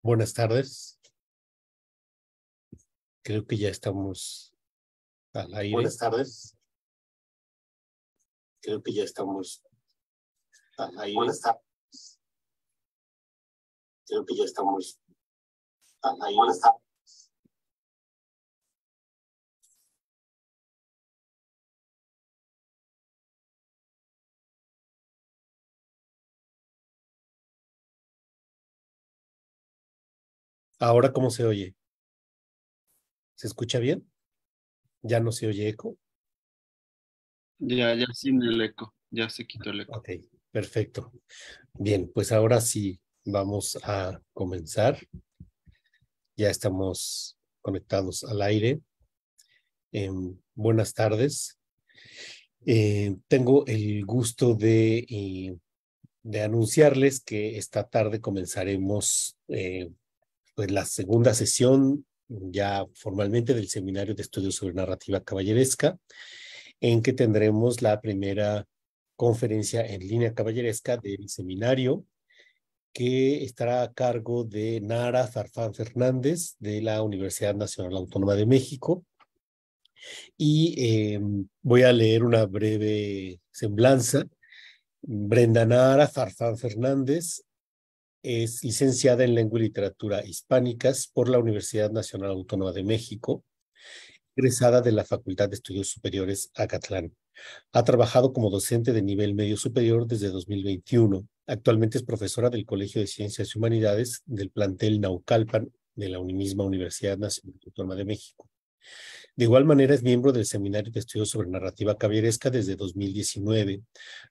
Buenas tardes. Creo que ya estamos al aire. Buenas tardes. Creo que ya estamos al aire. Buenas tardes. Creo que ya estamos al aire. Buenas tardes. Ahora, ¿cómo se oye? ¿Se escucha bien? ¿Ya no se oye eco? Ya sin el eco, ya se quitó el eco. Ok, perfecto. Bien, pues ahora sí vamos a comenzar. Ya estamos conectados al aire. Buenas tardes. Tengo el gusto de anunciarles que esta tarde comenzaremos pues la segunda sesión ya formalmente del Seminario de Estudios sobre Narrativa Caballeresca, en que tendremos la primera conferencia en línea caballeresca del seminario, que estará a cargo de Nara Farfán Fernández de la Universidad Nacional Autónoma de México. Y voy a leer una breve semblanza. Brenda Nara Farfán Fernández es licenciada en Lengua y Literatura Hispánicas por la Universidad Nacional Autónoma de México, egresada de la Facultad de Estudios Superiores Acatlán. Ha trabajado como docente de nivel medio superior desde 2021. Actualmente es profesora del Colegio de Ciencias y Humanidades del plantel Naucalpan de la misma Universidad Nacional Autónoma de México. De igual manera es miembro del Seminario de Estudios sobre Narrativa Caballeresca desde 2019,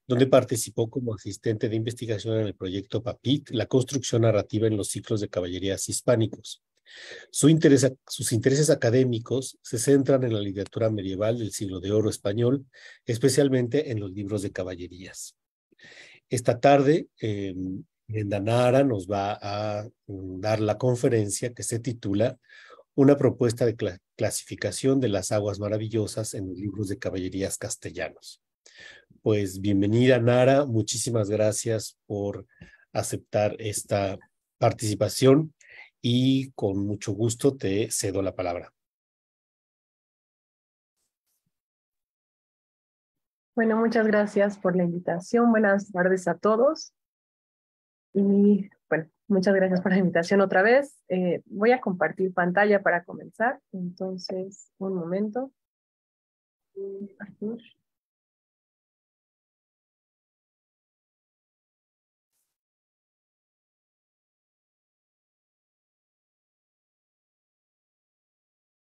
donde participó como asistente de investigación en el proyecto PAPIT, la construcción narrativa en los ciclos de caballerías hispánicos. Sus intereses académicos se centran en la literatura medieval del siglo de oro español, especialmente en los libros de caballerías. Esta tarde, Brenda Nara nos va a dar la conferencia que se titula Una propuesta de clasificación de las aguas maravillosas en los libros de caballerías castellanos. Pues bienvenida, Nara, muchísimas gracias por aceptar esta participación y con mucho gusto te cedo la palabra. Bueno, muchas gracias por la invitación. Buenas tardes a todos. Y bueno, muchas gracias por la invitación otra vez. Voy a compartir pantalla para comenzar. Entonces, un momento. Artur.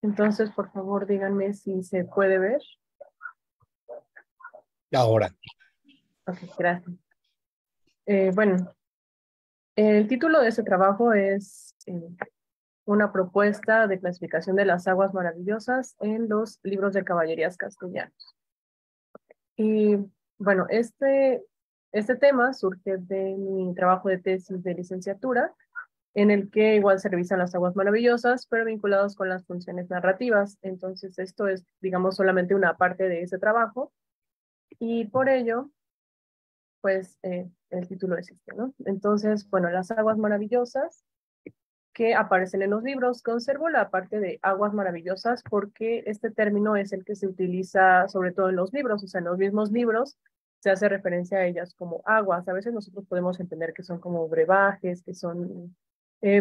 Entonces, por favor, díganme si se puede ver. Ahora. Ok, gracias. Bueno, el título de este trabajo es una propuesta de clasificación de las aguas maravillosas en los libros de caballerías castellanos. Y bueno, este tema surge de mi trabajo de tesis de licenciatura, en el que igual se revisan las aguas maravillosas, pero vinculados con las funciones narrativas. Entonces, esto es, digamos, solamente una parte de ese trabajo, y por ello, pues, el título es este, ¿no? Entonces, bueno, las aguas maravillosas que aparecen en los libros. Conservo la parte de aguas maravillosas porque este término es el que se utiliza sobre todo en los libros, o sea, en los mismos libros se hace referencia a ellas como aguas. A veces nosotros podemos entender que son como brebajes, que son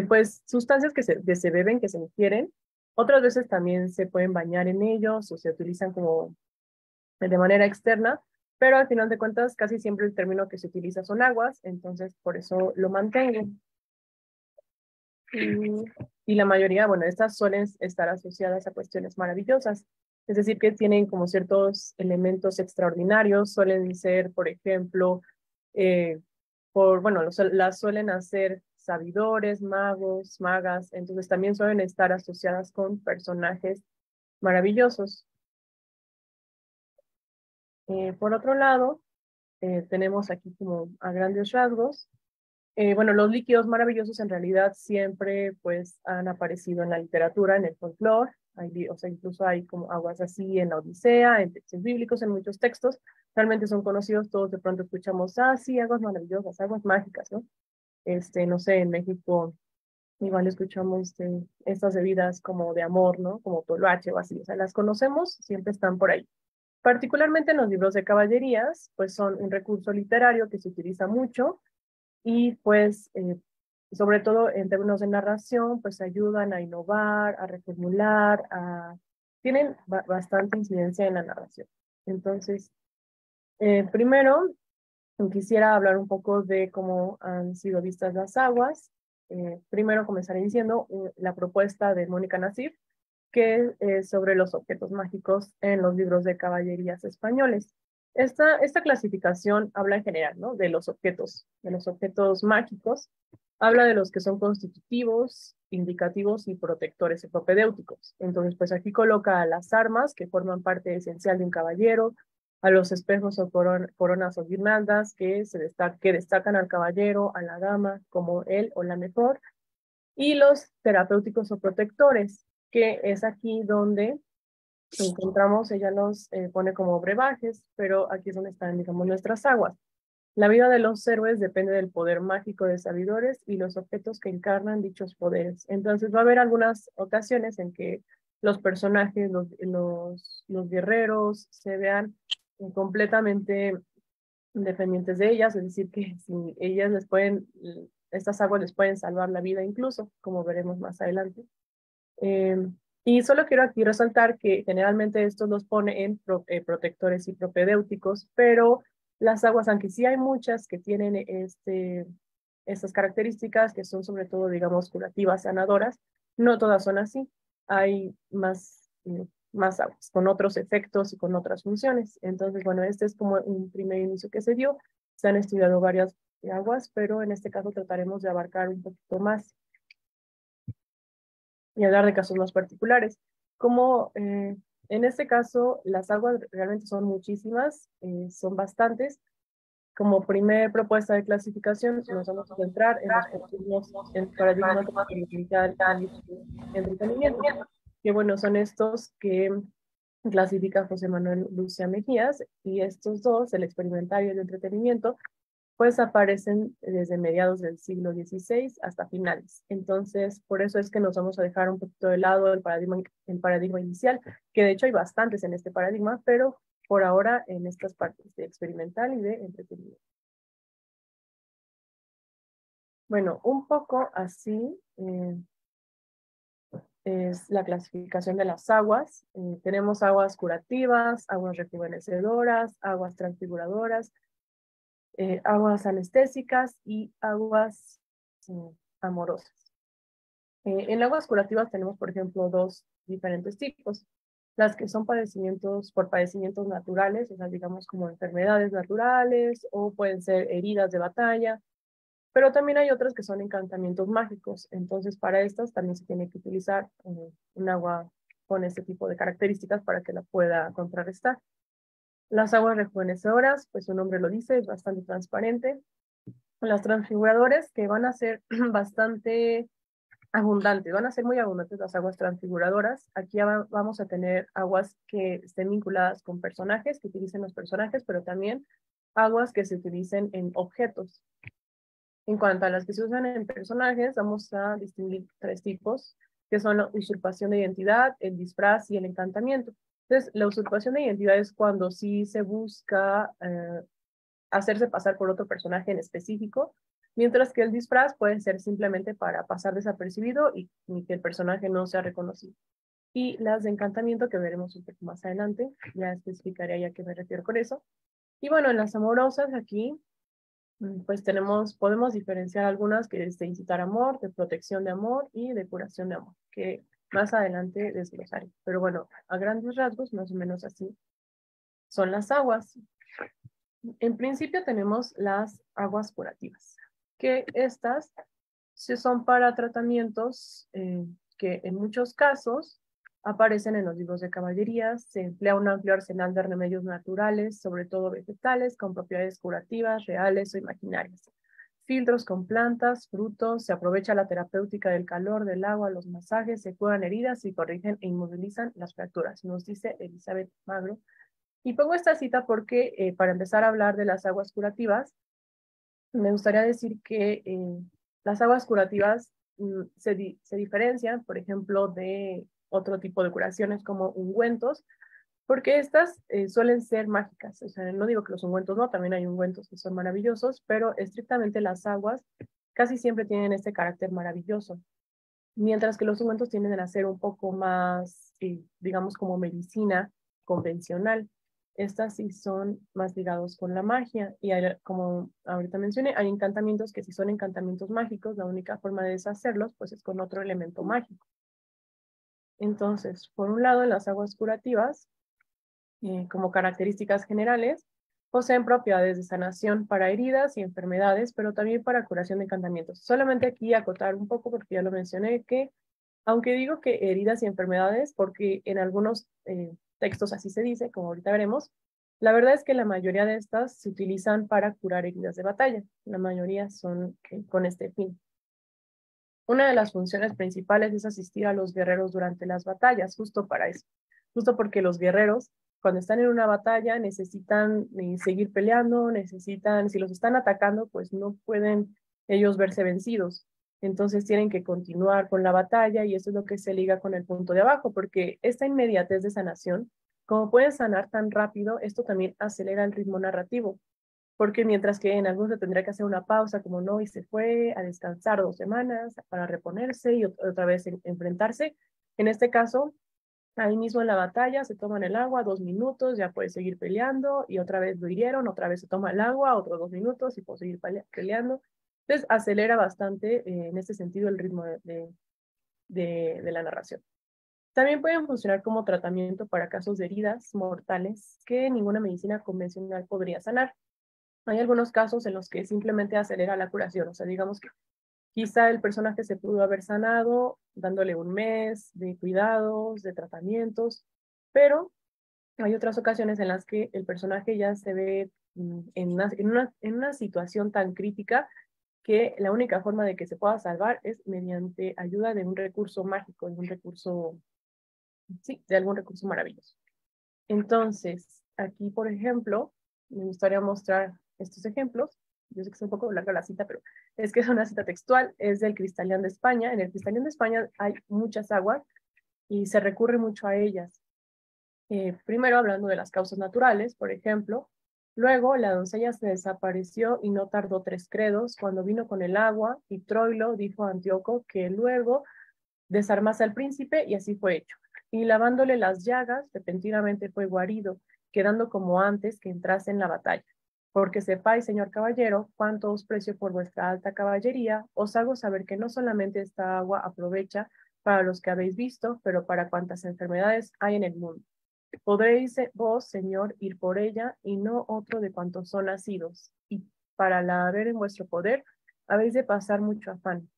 pues sustancias que se beben, que se ingieren. Otras veces también se pueden bañar en ellos o se utilizan como de manera externa, pero al final de cuentas casi siempre el término que se utiliza son aguas, entonces por eso lo mantengo. Y la mayoría, bueno, estas suelen estar asociadas a cuestiones maravillosas, es decir, que tienen como ciertos elementos extraordinarios. Suelen ser, por ejemplo, bueno, las suelen hacer sabidores, magos, magas, entonces también suelen estar asociadas con personajes maravillosos. Por otro lado, tenemos aquí como a grandes rasgos, bueno, los líquidos maravillosos en realidad siempre pues han aparecido en la literatura, en el folclore, o sea, incluso hay como aguas así en la Odisea, en textos bíblicos, en muchos textos, realmente son conocidos, todos de pronto escuchamos, sí, aguas maravillosas, aguas mágicas, ¿no? No sé, en México igual escuchamos de estas bebidas como de amor, ¿no? Como toloache o así, o sea, las conocemos, siempre están por ahí. Particularmente en los libros de caballerías, pues son un recurso literario que se utiliza mucho y pues sobre todo en términos de narración, pues ayudan a innovar, a reformular, tienen bastante incidencia en la narración. Entonces, primero quisiera hablar un poco de cómo han sido vistas las aguas. Primero comenzaré diciendo la propuesta de Mónica Nassif, que es sobre los objetos mágicos en los libros de caballerías españoles. Esta clasificación habla en general, ¿no? De los objetos mágicos. Habla de los que son constitutivos, indicativos y protectores y propedéuticos. Entonces, pues aquí coloca a las armas, que forman parte esencial de un caballero, a los espejos o coronas o guirnaldas que destacan al caballero, a la dama, como él o la mejor, y los terapéuticos o protectores, que es aquí donde encontramos, ella los pone como brebajes, pero aquí es donde están, digamos, nuestras aguas. La vida de los héroes depende del poder mágico de sabidores y los objetos que encarnan dichos poderes. Entonces va a haber algunas ocasiones en que los personajes, los guerreros, se vean completamente dependientes de ellas, es decir, que si ellas estas aguas les pueden salvar la vida incluso, como veremos más adelante. Y solo quiero aquí resaltar que generalmente estos los pone en protectores y propedéuticos, pero las aguas, aunque sí hay muchas que tienen estas características, que son sobre todo, digamos, curativas, sanadoras, no todas son así. Hay más aguas, con otros efectos y con otras funciones. Entonces, bueno, este es como un primer inicio que se dio. Se han estudiado varias aguas, pero en este caso trataremos de abarcar un poquito más y hablar de casos más particulares. Como en este caso las aguas realmente son muchísimas, son bastantes. Como primer propuesta de clasificación nos vamos a centrar en el paradigma experimental y entretenimiento, que bueno, son estos que clasifica José Manuel Lucia Mejías, y estos dos, el experimental y el entretenimiento, pues aparecen desde mediados del siglo XVI hasta finales. Entonces, por eso es que nos vamos a dejar un poquito de lado el paradigma inicial, que de hecho hay bastantes en este paradigma, pero por ahora en estas partes de experimental y de entretenimiento. Bueno, un poco así es la clasificación de las aguas. Tenemos aguas curativas, aguas rejuvenecedoras, aguas transfiguradoras, aguas anestésicas y aguas amorosas. En aguas curativas tenemos, por ejemplo, dos diferentes tipos. Las que son por padecimientos naturales, o sea, digamos como enfermedades naturales, o pueden ser heridas de batalla, pero también hay otras que son encantamientos mágicos. Entonces, para estas también se tiene que utilizar un agua con este tipo de características para que la pueda contrarrestar. Las aguas rejuvenecedoras, pues su nombre lo dice, es bastante transparente. Las transfiguradoras, que van a ser bastante abundantes, van a ser muy abundantes las aguas transfiguradoras. Aquí vamos a tener aguas que estén vinculadas con personajes, que utilicen los personajes, pero también aguas que se utilicen en objetos. En cuanto a las que se usan en personajes, vamos a distinguir tres tipos, que son la usurpación de identidad, el disfraz y el encantamiento. Entonces, la usurpación de identidad es cuando sí se busca hacerse pasar por otro personaje en específico, mientras que el disfraz puede ser simplemente para pasar desapercibido y que el personaje no sea reconocido. Y las de encantamiento, que veremos un poco más adelante, ya especificaré ya a qué me refiero con eso. Y bueno, en las amorosas aquí, pues podemos diferenciar algunas que es de incitar amor, de protección de amor y de curación de amor, que más adelante desglosaré. Pero bueno, a grandes rasgos, más o menos así son las aguas. En principio tenemos las aguas curativas, que estas sí son para tratamientos que en muchos casos aparecen en los libros de caballerías. Se emplea un amplio arsenal de remedios naturales, sobre todo vegetales, con propiedades curativas, reales o imaginarias. Filtros con plantas, frutos, se aprovecha la terapéutica del calor, del agua, los masajes, se curan heridas y corrigen e inmovilizan las fracturas, nos dice Elizabeth Magro. Y pongo esta cita porque para empezar a hablar de las aguas curativas, me gustaría decir que las aguas curativas se diferencian, por ejemplo, de otro tipo de curaciones como ungüentos, porque estas suelen ser mágicas. O sea, no digo que los ungüentos no, también hay ungüentos que son maravillosos, pero estrictamente las aguas casi siempre tienen este carácter maravilloso, mientras que los ungüentos tienden a ser un poco más, digamos, como medicina convencional. Estas sí son más ligados con la magia y hay, como ahorita mencioné, hay encantamientos que si son encantamientos mágicos, la única forma de deshacerlos pues es con otro elemento mágico. Entonces, por un lado, las aguas curativas, como características generales, poseen propiedades de sanación para heridas y enfermedades, pero también para curación de encantamientos. Solamente aquí acotar un poco, porque ya lo mencioné, que aunque digo que heridas y enfermedades, porque en algunos textos así se dice, como ahorita veremos, la verdad es que la mayoría de estas se utilizan para curar heridas de batalla. La mayoría son con este fin. Una de las funciones principales es asistir a los guerreros durante las batallas, justo para eso. Justo porque los guerreros, cuando están en una batalla, necesitan seguir peleando, necesitan, si los están atacando, pues no pueden ellos verse vencidos. Entonces tienen que continuar con la batalla y eso es lo que se liga con el punto de abajo, porque esta inmediatez de sanación, como pueden sanar tan rápido, esto también acelera el ritmo narrativo. Porque mientras que en algunos se tendría que hacer una pausa, como no, y se fue a descansar 2 semanas para reponerse y otra vez enfrentarse, en este caso, ahí mismo en la batalla se toman el agua, 2 minutos, ya puede seguir peleando y otra vez lo hirieron, otra vez se toma el agua, otros 2 minutos y puede seguir peleando. Entonces acelera bastante en este sentido el ritmo de la narración. También pueden funcionar como tratamiento para casos de heridas mortales que ninguna medicina convencional podría sanar. Hay algunos casos en los que simplemente acelera la curación, o sea, digamos que quizá el personaje se pudo haber sanado dándole 1 mes de cuidados, de tratamientos, pero hay otras ocasiones en las que el personaje ya se ve en una situación tan crítica que la única forma de que se pueda salvar es mediante ayuda de un recurso mágico, de un recurso, sí, de algún recurso maravilloso. Entonces, aquí, por ejemplo, me gustaría mostrar estos ejemplos. Yo sé que es un poco larga la cita, pero es que es una cita textual, es del Cristalián de España. En el Cristalián de España hay muchas aguas y se recurre mucho a ellas. Primero hablando de las causas naturales, por ejemplo. Luego la doncella se desapareció y no tardó 3 credos cuando vino con el agua y Troilo dijo a Antíoco que luego desarmase al príncipe y así fue hecho. Y lavándole las llagas, repentinamente fue guarido, quedando como antes que entrase en la batalla. Porque sepáis, señor caballero, cuánto os precio por vuestra alta caballería, os hago saber que no solamente esta agua aprovecha para los que habéis visto, pero para cuantas enfermedades hay en el mundo. Podréis vos, señor, ir por ella, y no otro de cuantos son nacidos, y para la haber en vuestro poder, habéis de pasar mucho afán.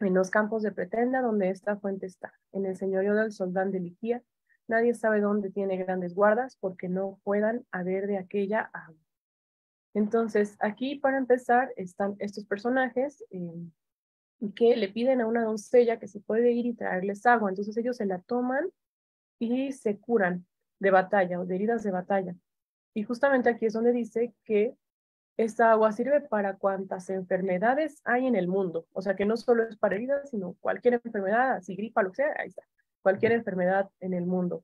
En los campos de Pretenda, donde esta fuente está, en el señorío del Soldán de Liquía, nadie sabe dónde tiene grandes guardas, porque no puedan haber de aquella agua. Entonces, aquí para empezar están estos personajes que le piden a una doncella que se puede ir y traerles agua. Entonces ellos se la toman y se curan de batalla o de heridas de batalla. Y justamente aquí es donde dice que esta agua sirve para cuantas enfermedades hay en el mundo. O sea, que no solo es para heridas, sino cualquier enfermedad, así gripa, lo que sea, ahí está. Cualquier enfermedad en el mundo.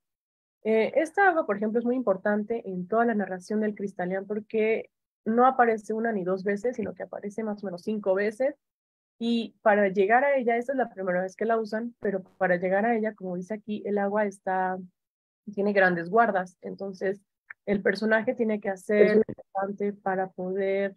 Esta agua, por ejemplo, es muy importante en toda la narración del Cristalián porque no aparece 1 ni 2 veces, sino que aparece más o menos 5 veces. Y para llegar a ella, esta es la primera vez que la usan, pero para llegar a ella, como dice aquí, el agua tiene grandes guardas. Entonces, el personaje tiene que hacer bastante para poder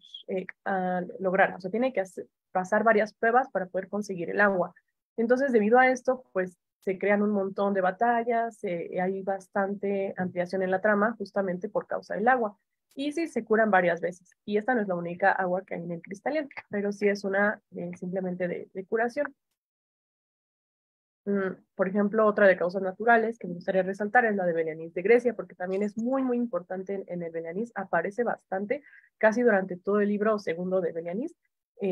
lograrlo. O sea, tiene que pasar varias pruebas para poder conseguir el agua. Entonces, debido a esto, pues se crean un montón de batallas, hay bastante ampliación en la trama justamente por causa del agua. Y sí, se curan varias veces. Y esta no es la única agua que hay en el Cristalián, pero sí es una simplemente de curación. Por ejemplo, otra de causas naturales que me gustaría resaltar es la de Belianís de Grecia, porque también es muy, muy importante en el Belianís, aparece bastante, casi durante todo el libro segundo de Belianís,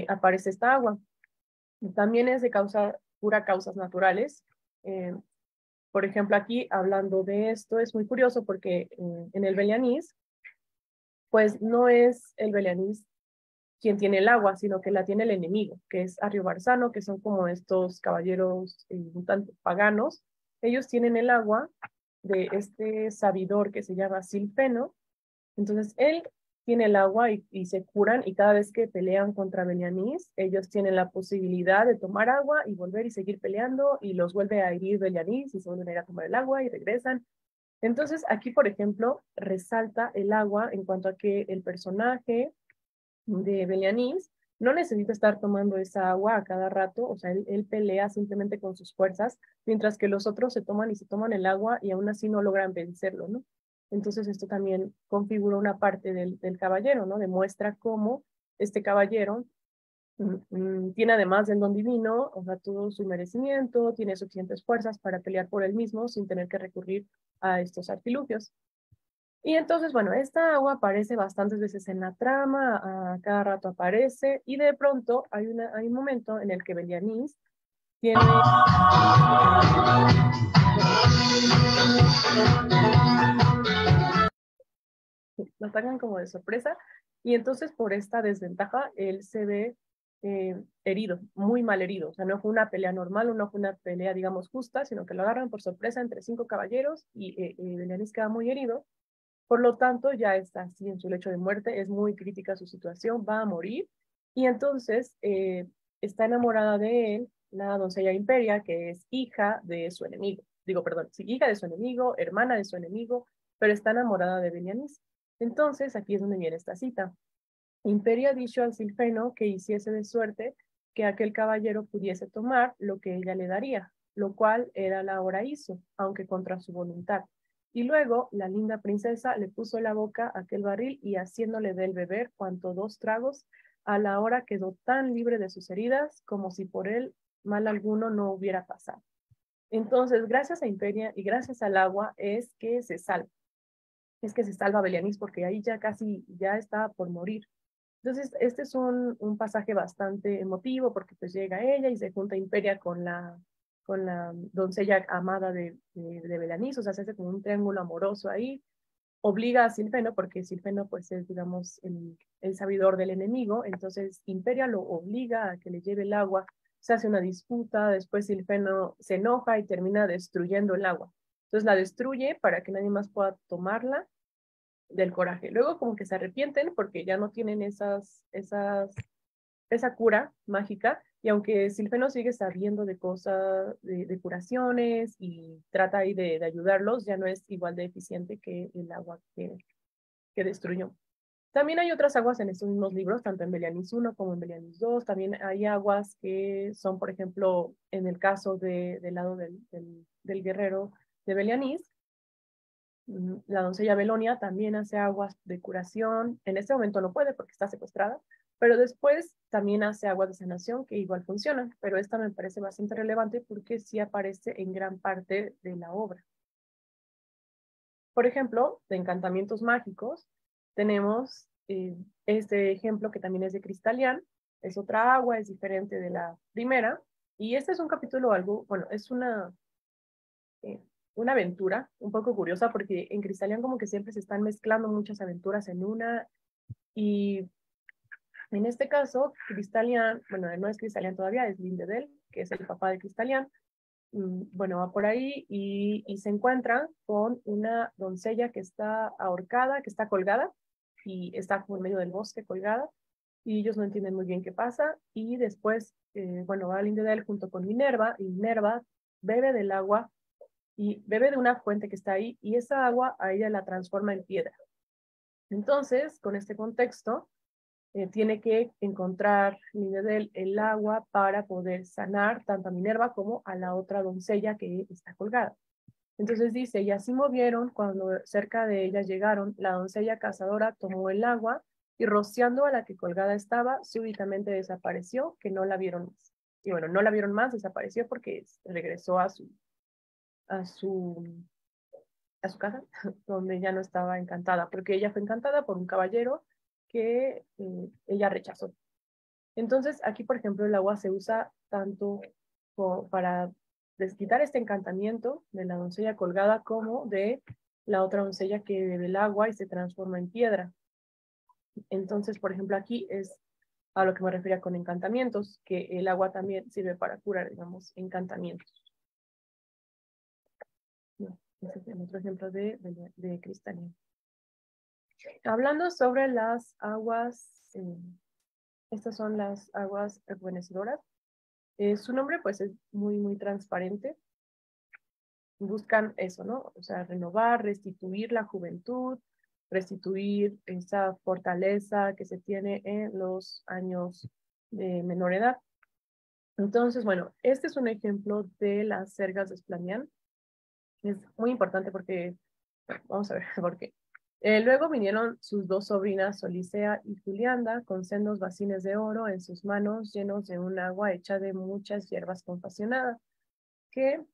aparece esta agua. También es de pura causas naturales. Por ejemplo, aquí hablando de esto, es muy curioso porque en el Belianís, pues no es el Belianís quien tiene el agua, sino que la tiene el enemigo, que es Ariobarzano, que son como estos caballeros un tanto paganos. Ellos tienen el agua de este sabidor que se llama Silfeno. Entonces él tiene el agua y se curan, y cada vez que pelean contra Belianís, ellos tienen la posibilidad de tomar agua y volver y seguir peleando, y los vuelve a herir Belianís y se vuelven a ir a tomar el agua y regresan. Entonces aquí, por ejemplo, resalta el agua en cuanto a que el personaje de Belianís no necesita estar tomando esa agua a cada rato, o sea, él pelea simplemente con sus fuerzas, mientras que los otros se toman el agua y aún así no logran vencerlo, ¿no? Entonces esto también configura una parte del caballero, ¿no? Demuestra cómo este caballero tiene, además del don divino, o sea, todo su merecimiento, tiene suficientes fuerzas para pelear por él mismo sin tener que recurrir a estos artilugios. Y entonces, bueno, esta agua aparece bastantes veces en la trama, a cada rato aparece, y de pronto hay un momento en el que Belianís tiene... Lo atacan como de sorpresa, y entonces por esta desventaja él se ve herido, muy mal herido. O sea, no fue una pelea normal, no fue una pelea, digamos, justa, sino que lo agarran por sorpresa entre 5 caballeros, y Belianís queda muy herido. Por lo tanto, ya está así en su lecho de muerte, es muy crítica su situación, va a morir, y entonces está enamorada de él la doncella Imperia, que es hija de su enemigo. Digo, perdón, sí, hija de su enemigo, hermana de su enemigo, pero está enamorada de Belianís. Entonces, aquí es donde viene esta cita. Imperia dicho al Silfeno que hiciese de suerte que aquel caballero pudiese tomar lo que ella le daría, lo cual era la hora hizo, aunque contra su voluntad. Y luego la linda princesa le puso la boca a aquel barril, y haciéndole del beber cuanto 2 tragos, a la hora quedó tan libre de sus heridas como si por él mal alguno no hubiera pasado. Entonces, gracias a Imperia y gracias al agua es que se salva. Es que se salva Belianís, porque ahí ya casi ya está por morir. Entonces, este es un pasaje bastante emotivo, porque pues llega ella y se junta Imperia con la doncella amada de Belianís, o sea, se hace como un triángulo amoroso ahí. Obliga a Silfeno, porque Silfeno pues es, digamos, el sabidor del enemigo. Entonces Imperia lo obliga a que le lleve el agua, se hace una disputa, después Silfeno se enoja y termina destruyendo el agua. Entonces la destruye para que nadie más pueda tomarla, del coraje. Luego como que se arrepienten porque ya no tienen esa cura mágica, y aunque Silfeno sigue sabiendo de cosas, de curaciones, y trata ahí de ayudarlos, ya no es igual de eficiente que el agua que destruyó. También hay otras aguas en estos mismos libros, tanto en Belianís 1 como en Belianís 2. También hay aguas que son, por ejemplo, en el caso del lado del guerrero de Belianís, la doncella Belonia también hace aguas de curación. En este momento no puede porque está secuestrada, pero después también hace aguas de sanación que igual funcionan, pero esta me parece bastante relevante porque sí aparece en gran parte de la obra. Por ejemplo, de encantamientos mágicos, tenemos este ejemplo que también es de Cristalian. Es otra agua, es diferente de la primera, y este es un capítulo algo, bueno, es una aventura un poco curiosa, porque en Cristalian como que siempre se están mezclando muchas aventuras en una, y en este caso, Cristalian, bueno, no es Cristalian todavía, es Lindedel, que es el papá de Cristalian. Bueno, va por ahí y se encuentra con una doncella que está ahorcada, que está colgada, y está como en medio del bosque colgada, y ellos no entienden muy bien qué pasa, y después, bueno, va Lindedel junto con Minerva, y Minerva bebe del agua, y bebe de una fuente que está ahí, y esa agua a ella la transforma en piedra. Entonces, con este contexto, tiene que encontrar Lindedel el agua para poder sanar tanto a Minerva como a la otra doncella que está colgada. Entonces dice, y así movieron, cuando cerca de ella llegaron, la doncella cazadora tomó el agua, y rociando a la que colgada estaba, súbitamente desapareció, que no la vieron más. Y bueno, no la vieron más, desapareció porque regresó a su casa, donde ya no estaba encantada, porque ella fue encantada por un caballero que ella rechazó. Entonces, aquí, por ejemplo, el agua se usa tanto para desquitar este encantamiento de la doncella colgada, como de la otra doncella que bebe el agua y se transforma en piedra. Entonces, por ejemplo, aquí es a lo que me refería con encantamientos, que el agua también sirve para curar, digamos, encantamientos. No, ese es otro ejemplo de cristalina. Hablando sobre las aguas, estas son las aguas rejuvenecedoras. Su nombre pues es muy transparente. Buscan eso, ¿no? O sea, renovar, restituir la juventud, restituir esa fortaleza que se tiene en los años de menor edad. Entonces, bueno, este es un ejemplo de las sergas de Esplandián. Es muy importante porque, vamos a ver por qué. Luego vinieron sus dos sobrinas, Solicea y Julianda, con sendos bacines de oro en sus manos, llenos de un agua hecha de muchas hierbas compasionadas, que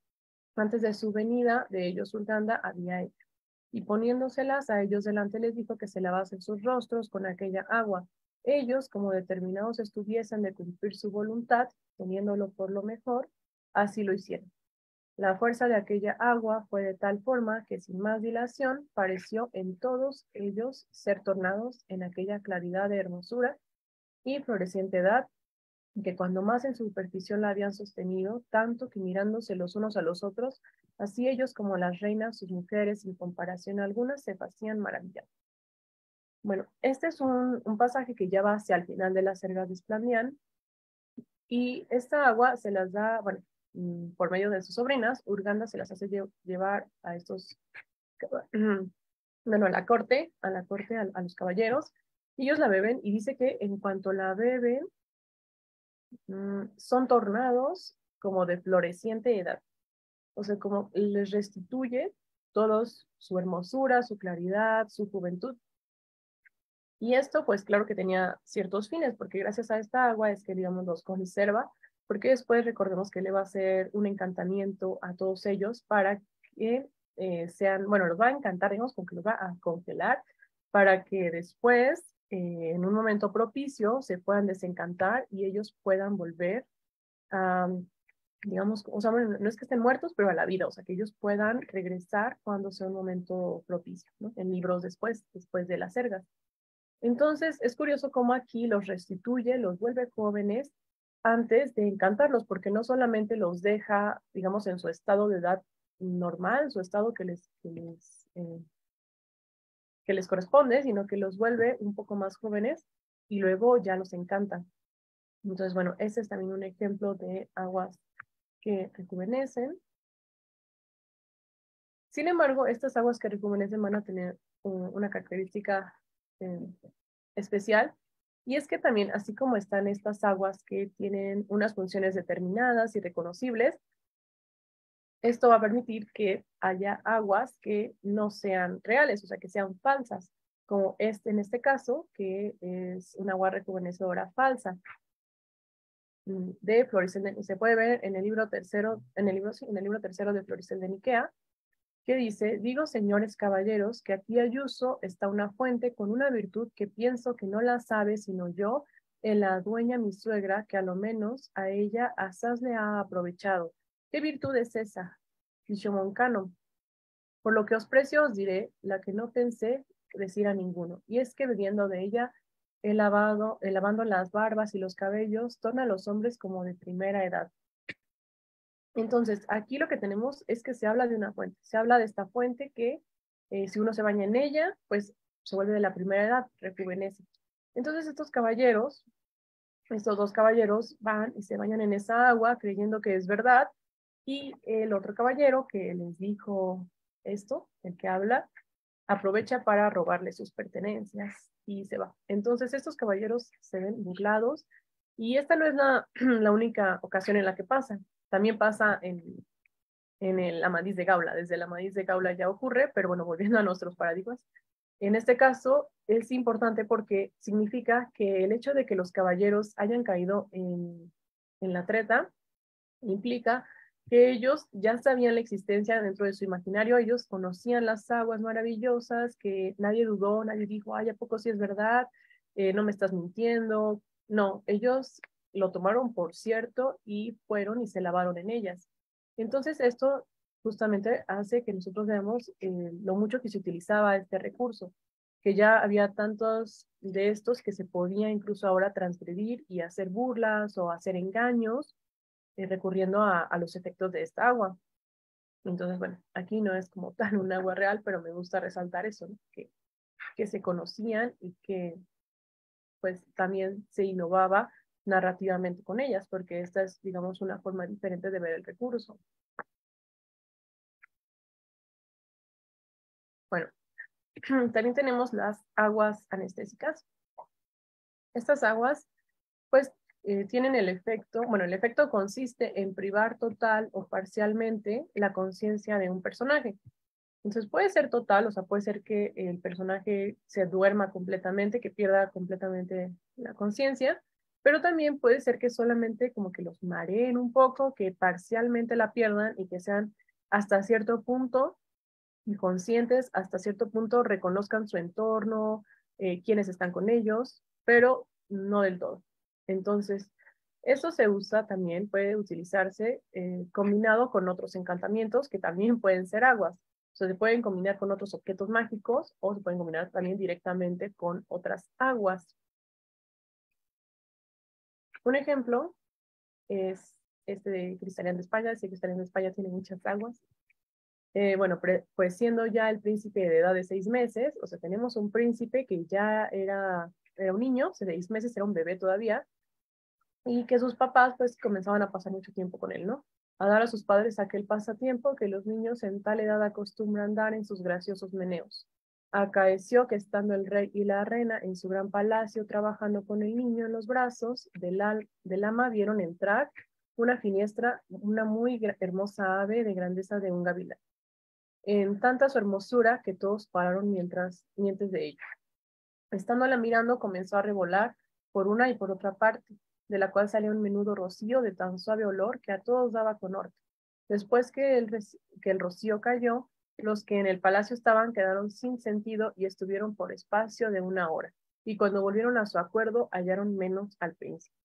antes de su venida de ellos Urganda había hecho. Y poniéndoselas a ellos delante les dijo que se lavasen sus rostros con aquella agua. Ellos, como determinados estuviesen de cumplir su voluntad, teniéndolo por lo mejor, así lo hicieron. La fuerza de aquella agua fue de tal forma que sin más dilación pareció en todos ellos ser tornados en aquella claridad de hermosura y floreciente edad, que cuando más en superficie la habían sostenido, tanto que mirándose los unos a los otros, así ellos como las reinas, sus mujeres, sin comparación alguna, se hacían maravillados. Bueno, este es un pasaje que ya va hacia el final de la serga de Esplandián, y esta agua se las da, bueno, por medio de sus sobrinas. Urganda se las hace llevar a estos, bueno, a la corte, a los caballeros, y ellos la beben, y dice que en cuanto la beben, son tornados como de floreciente edad. O sea, como les restituye todos su hermosura, su claridad, su juventud. Y esto, pues claro que tenía ciertos fines, porque gracias a esta agua es que, digamos, los conserva, porque después recordemos que le va a hacer un encantamiento a todos ellos para que sean, bueno, los va a encantar, digamos, con que los va a congelar, para que después, en un momento propicio, se puedan desencantar y ellos puedan volver a, digamos, o sea, bueno, no es que estén muertos, pero a la vida, o sea, que ellos puedan regresar cuando sea un momento propicio, ¿no? En libros después de las sergas. Entonces, es curioso cómo aquí los restituye, los vuelve jóvenes antes de encantarlos, porque no solamente los deja, digamos, en su estado de edad normal, su estado que les corresponde, sino que los vuelve un poco más jóvenes y luego ya los encanta. Entonces, bueno, ese es también un ejemplo de aguas que rejuvenecen. Sin embargo, estas aguas que rejuvenecen van a tener una característica especial, y es que también, así como están estas aguas que tienen unas funciones determinadas y reconocibles, esto va a permitir que haya aguas que no sean reales, o sea, que sean falsas, como en este caso, que es una agua rejuvenecedora falsa de Floricel se puede ver en el libro tercero, en el libro tercero de Floricel de Niquea, que dice: digo, señores caballeros, que aquí Ayuso está una fuente con una virtud que pienso que no la sabe sino yo, en la dueña mi suegra, que a lo menos a ella asaz le ha aprovechado. ¿Qué virtud es esa? Dicho Moncano: por lo que os precio os diré, la que no pensé decir a ninguno, y es que bebiendo de ella, lavando las barbas y los cabellos, torna a los hombres como de primera edad. Entonces, aquí lo que tenemos es que se habla de una fuente, se habla de esta fuente que si uno se baña en ella, pues se vuelve de la primera edad, rejuvenece. Entonces estos dos caballeros van y se bañan en esa agua creyendo que es verdad, y el otro caballero que les dijo esto, el que habla, aprovecha para robarle sus pertenencias y se va. Entonces estos caballeros se ven burlados, y esta no es la única ocasión en la que pasa. También pasa en el Amadís de Gaula. Desde el Amadís de Gaula ya ocurre, pero bueno, volviendo a nuestros paradigmas, en este caso es importante porque significa que el hecho de que los caballeros hayan caído en la treta implica que ellos ya sabían la existencia dentro de su imaginario, ellos conocían las aguas maravillosas, que nadie dudó, nadie dijo, ay, ¿a poco sí es verdad? No me estás mintiendo. No, ellos lo tomaron por cierto y fueron y se lavaron en ellas. Entonces esto justamente hace que nosotros veamos lo mucho que se utilizaba este recurso, que ya había tantos de estos que se podía incluso ahora transgredir y hacer burlas o hacer engaños recurriendo a los efectos de esta agua. Entonces, bueno, aquí no es como tal un agua real, pero me gusta resaltar eso, ¿no? Que se conocían y que pues también se innovaba narrativamente con ellas, porque esta es, digamos, una forma diferente de ver el recurso. Bueno, también tenemos las aguas anestésicas. Estas aguas, pues, tienen el efecto, bueno, el efecto consiste en privar total o parcialmente la conciencia de un personaje. Entonces puede ser total, o sea, puede ser que el personaje se duerma completamente, que pierda completamente la conciencia, pero también puede ser que solamente como que los mareen un poco, que parcialmente la pierdan y que sean hasta cierto punto inconscientes, hasta cierto punto reconozcan su entorno, quiénes están con ellos, pero no del todo. Entonces, eso se usa también, puede utilizarse combinado con otros encantamientos que también pueden ser aguas. O sea, se pueden combinar con otros objetos mágicos o se pueden combinar también directamente con otras aguas. Un ejemplo es este de Cristalian de España. Este Cristalian de España tiene muchas aguas. Bueno, pues siendo ya el príncipe de edad de 6 meses, o sea, tenemos un príncipe que ya era un niño, 6 meses, era un bebé todavía, y que sus papás pues comenzaban a pasar mucho tiempo con él, ¿no? A dar a sus padres aquel pasatiempo que los niños en tal edad acostumbran dar en sus graciosos meneos. Acaeció que estando el rey y la reina en su gran palacio trabajando con el niño en los brazos del ama, vieron entrar una siniestra, una muy hermosa ave de grandeza de un gavilán. En tanta su hermosura que todos pararon mientras de ella. Estándola mirando, comenzó a revolar por una y por otra parte, de la cual salía un menudo rocío de tan suave olor que a todos daba conhorte. Después que el rocío cayó, los que en el palacio estaban quedaron sin sentido y estuvieron por espacio de 1 hora. Y cuando volvieron a su acuerdo, hallaron menos al príncipe.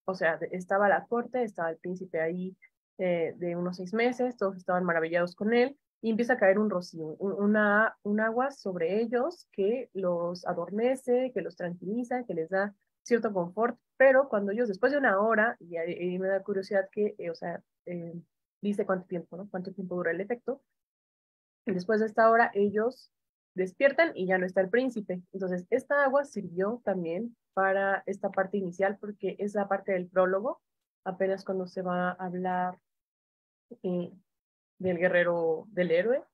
O sea, estaba la corte, estaba el príncipe ahí de unos 6 meses, todos estaban maravillados con él, y empieza a caer un rocío, un agua sobre ellos que los adormece, que los tranquiliza, que les da cierto confort, pero cuando ellos después de 1 hora, y me da curiosidad que, o sea, dice cuánto tiempo, ¿no? Cuánto tiempo dura el efecto, y después de esta hora ellos despiertan y ya no está el príncipe. Entonces, esta agua sirvió también para esta parte inicial porque es la parte del prólogo, apenas cuando se va a hablar eh, del guerrero, del héroe.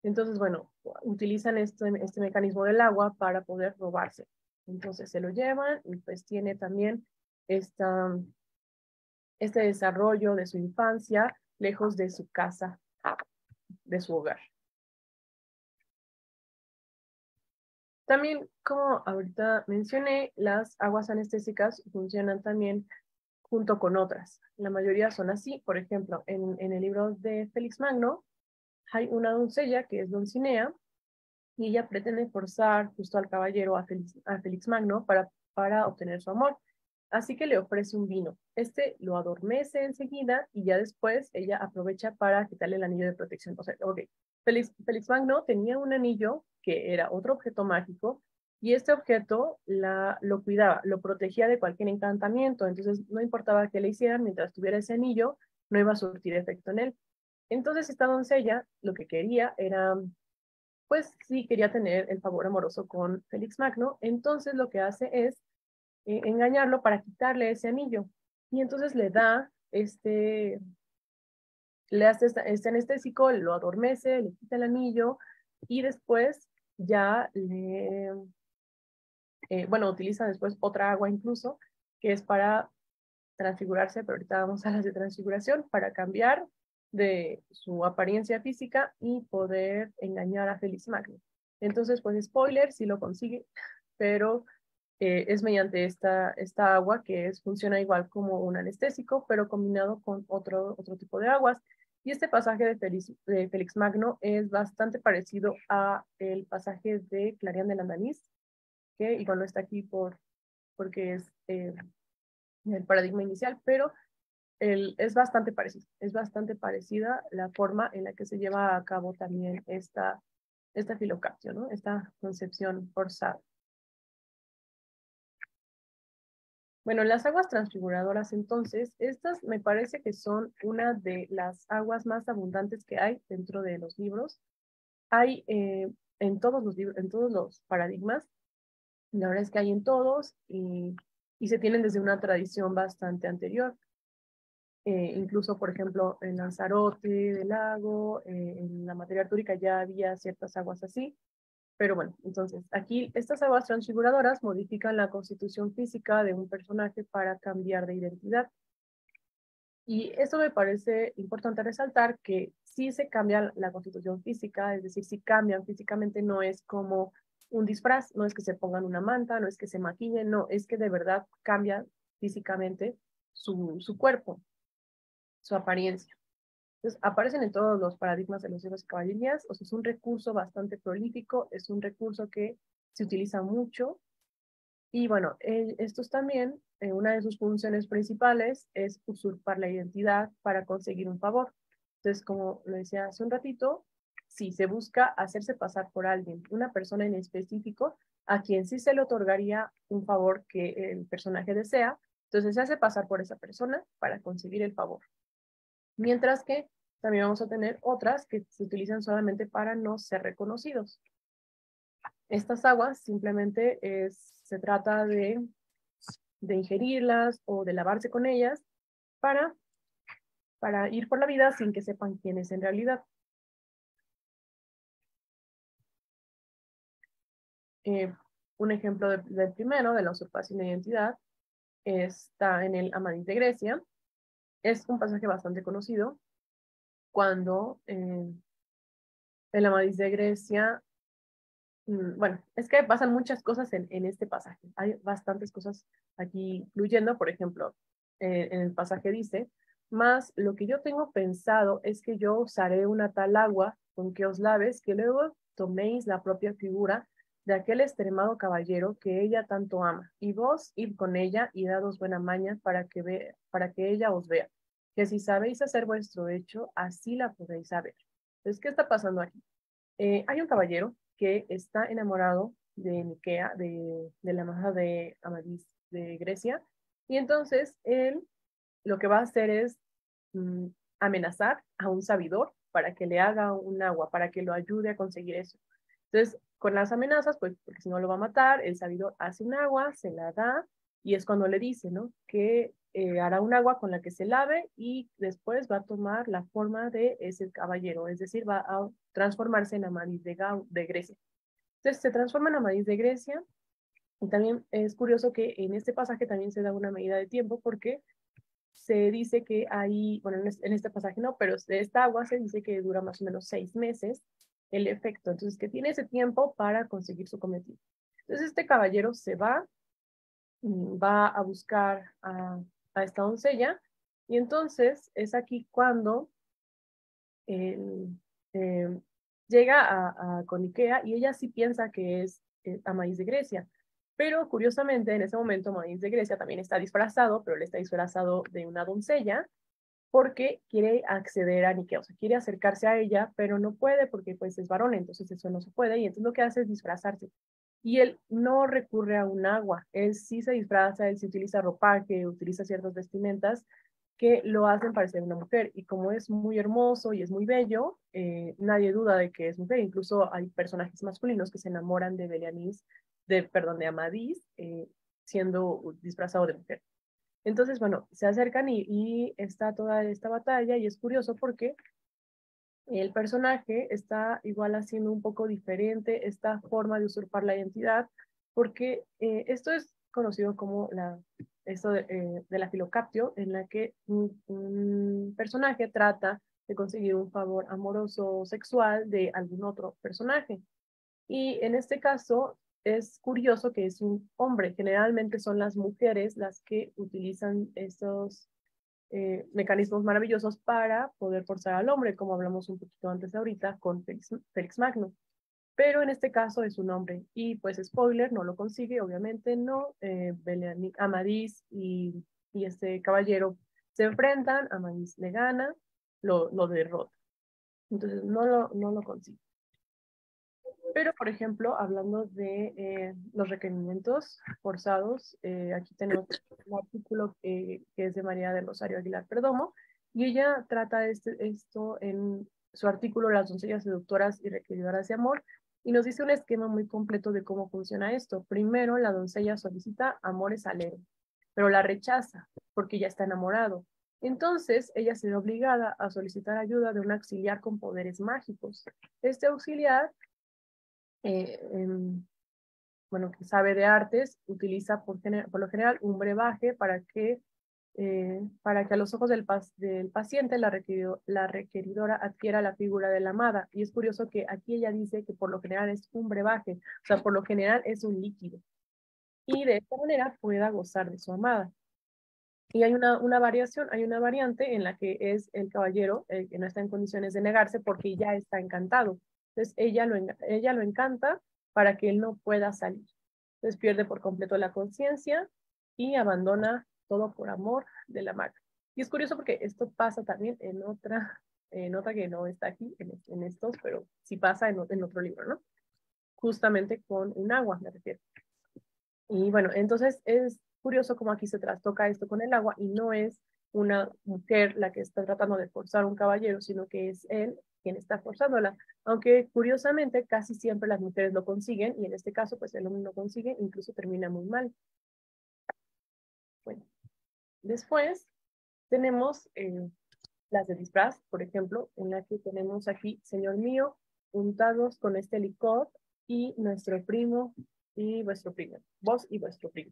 Entonces, bueno, utilizan este mecanismo del agua para poder robarse. Entonces se lo llevan y pues tiene también este desarrollo de su infancia lejos de su casa, de su hogar. También, como ahorita mencioné, las aguas anestésicas funcionan también junto con otras. La mayoría son así. Por ejemplo, en el libro de Félix Magno hay una doncella que es Dulcinea y ella pretende forzar justo al caballero a Félix Magno para obtener su amor. Así que le ofrece un vino. Este lo adormece enseguida y ya después ella aprovecha para quitarle el anillo de protección. O sea, ok, Félix Magno tenía un anillo que era otro objeto mágico y este objeto lo cuidaba, lo protegía de cualquier encantamiento. Entonces no importaba qué le hicieran, mientras tuviera ese anillo, no iba a surtir efecto en él. Entonces esta doncella lo que quería era, pues sí, quería tener el favor amoroso con Félix Magno. Entonces lo que hace es engañarlo para quitarle ese anillo. Y entonces le hace este anestésico, lo adormece, le quita el anillo y después ya bueno, utiliza después otra agua incluso, que es para transfigurarse, pero ahorita vamos a las de transfiguración, para cambiar de su apariencia física y poder engañar a Félix Magno. Entonces, pues spoiler, sí lo consigue, pero es mediante esta agua que funciona igual como un anestésico, pero combinado con otro tipo de aguas. Y este pasaje de Félix Magno es bastante parecido a el pasaje de Clarián de Landaniz, que igual no está aquí porque es el paradigma inicial, pero es bastante parecido. Es bastante parecida la forma en la que se lleva a cabo también esta filocaptio, ¿no? Esta concepción forzada. Bueno, las aguas transfiguradoras, entonces, estas me parece que son una de las aguas más abundantes que hay dentro de los libros. Hay en todos los libros, en todos los paradigmas, la verdad es que hay en todos y se tienen desde una tradición bastante anterior. Incluso, por ejemplo, en Lanzarote del Lago, en la materia artúrica ya había ciertas aguas así. Pero bueno, entonces, aquí estas aguas transfiguradoras modifican la constitución física de un personaje para cambiar de identidad. Y esto me parece importante resaltar que si se cambia la constitución física, es decir, si cambian físicamente, no es como un disfraz, no es que se pongan una manta, no es que se maquillen, no, es que de verdad cambia físicamente su cuerpo, su apariencia. Entonces, aparecen en todos los paradigmas de los libros de caballerías, o sea, es un recurso bastante prolífico, es un recurso que se utiliza mucho, y bueno, estos también, una de sus funciones principales es usurpar la identidad para conseguir un favor. Entonces, como lo decía hace un ratito, si se busca hacerse pasar por alguien, una persona en específico, a quien sí se le otorgaría un favor que el personaje desea, entonces se hace pasar por esa persona para conseguir el favor. Mientras que también vamos a tener otras que se utilizan solamente para no ser reconocidos. Estas aguas simplemente se trata de ingerirlas o de lavarse con ellas para, para ir por la vida sin que sepan quién es en realidad. Un ejemplo del primero, de la usurpación de identidad, está en el Amadís de Grecia. Es un pasaje bastante conocido cuando el Amadís de Grecia, bueno, es que pasan muchas cosas en este pasaje. Hay bastantes cosas aquí fluyendo. Por ejemplo, en el pasaje dice, mas lo que yo tengo pensado es que yo usaré una tal agua con que os laves, que luego toméis la propia figura de aquel extremado caballero que ella tanto ama, y vos id con ella y dados buena maña para que ella os vea, que si sabéis hacer vuestro hecho, así la podéis saber. Entonces, ¿qué está pasando aquí? Hay un caballero que está enamorado de Nikea, de la maja de Amadís de Grecia, y entonces él lo que va a hacer es mm, amenazar a un sabidor para que le haga un agua, para que lo ayude a conseguir eso. Entonces, con las amenazas, pues, porque si no lo va a matar, el sabidor hace un agua, se la da, y es cuando le dice, ¿no? Que hará un agua con la que se lave y después va a tomar la forma de ese caballero, es decir, va a transformarse en Amadís de Grecia. Entonces, se transforma en Amadís de Grecia, y también es curioso que en este pasaje también se da una medida de tiempo porque se dice que hay, bueno, en este pasaje no, pero de esta agua se dice que dura más o menos 6 meses el efecto, entonces que tiene ese tiempo para conseguir su cometido. Entonces este caballero se va, va a buscar a esta doncella, y entonces es aquí cuando él, eh, llega con Ikea, y ella sí piensa que es Amadís de Grecia. Pero curiosamente, en ese momento, Amadís de Grecia también está disfrazado, pero él está disfrazado de una doncella, porque quiere acceder a Nikea, o sea, quiere acercarse a ella, pero no puede porque pues es varón, entonces eso no se puede, y entonces lo que hace es disfrazarse. Y él no recurre a un agua, él sí se disfraza, él sí utiliza ropaje, utiliza ciertas vestimentas que lo hacen parecer una mujer, y como es muy hermoso y es muy bello, nadie duda de que es mujer. Incluso hay personajes masculinos que se enamoran de Belianís, perdón, de Amadís, siendo disfrazado de mujer. Entonces, bueno, se acercan y está toda esta batalla, y es curioso porque el personaje está igual haciendo un poco diferente esta forma de usurpar la identidad, porque esto es conocido como esto de la filocaptio, en la que un personaje trata de conseguir un favor amoroso o sexual de algún otro personaje. Y en este caso es curioso que es un hombre. Generalmente son las mujeres las que utilizan estos mecanismos maravillosos para poder forzar al hombre, como hablamos un poquito antes ahorita con Félix Magno. Pero en este caso es un hombre. Y pues spoiler, no lo consigue, obviamente no. Amadís y este caballero se enfrentan, Amadís le gana, lo derrota. Entonces no lo consigue. Pero, por ejemplo, hablando de los requerimientos forzados, aquí tenemos un artículo que es de María del Rosario Aguilar Perdomo, y ella trata esto en su artículo Las doncellas seductoras y requeridoras de amor, y nos dice un esquema muy completo de cómo funciona esto. Primero, la doncella solicita amores al héroe, pero la rechaza porque ya está enamorado. Entonces, ella se ve obligada a solicitar ayuda de un auxiliar con poderes mágicos. Este auxiliar bueno, que sabe de artes, utiliza por lo general un brebaje para que a los ojos del paciente la requeridora adquiera la figura de la amada. Y es curioso que aquí ella dice que por lo general es un brebaje, o sea, por lo general es un líquido. Y de esta manera pueda gozar de su amada. Y hay una variación, hay una variante en la que es el caballero el que no está en condiciones de negarse porque ya está encantado. Entonces ella lo encanta para que él no pueda salir. Entonces pierde por completo la conciencia y abandona todo por amor de la marca. Y es curioso porque esto pasa también en otra que no está aquí, en estos, pero sí pasa en otro libro, ¿no? Justamente con un agua, me refiero. Y bueno, entonces es curioso cómo aquí se trastoca esto con el agua y no es una mujer la que está tratando de forzar a un caballero, sino que es él quien está forzándola. Aunque curiosamente casi siempre las mujeres lo consiguen y en este caso pues el hombre no consigue, incluso termina muy mal. Bueno, después tenemos las de disfraz, por ejemplo, en la que tenemos aquí, Señor mío, untados con este licor y nuestro primo y vuestro primo, vos y vuestro primo.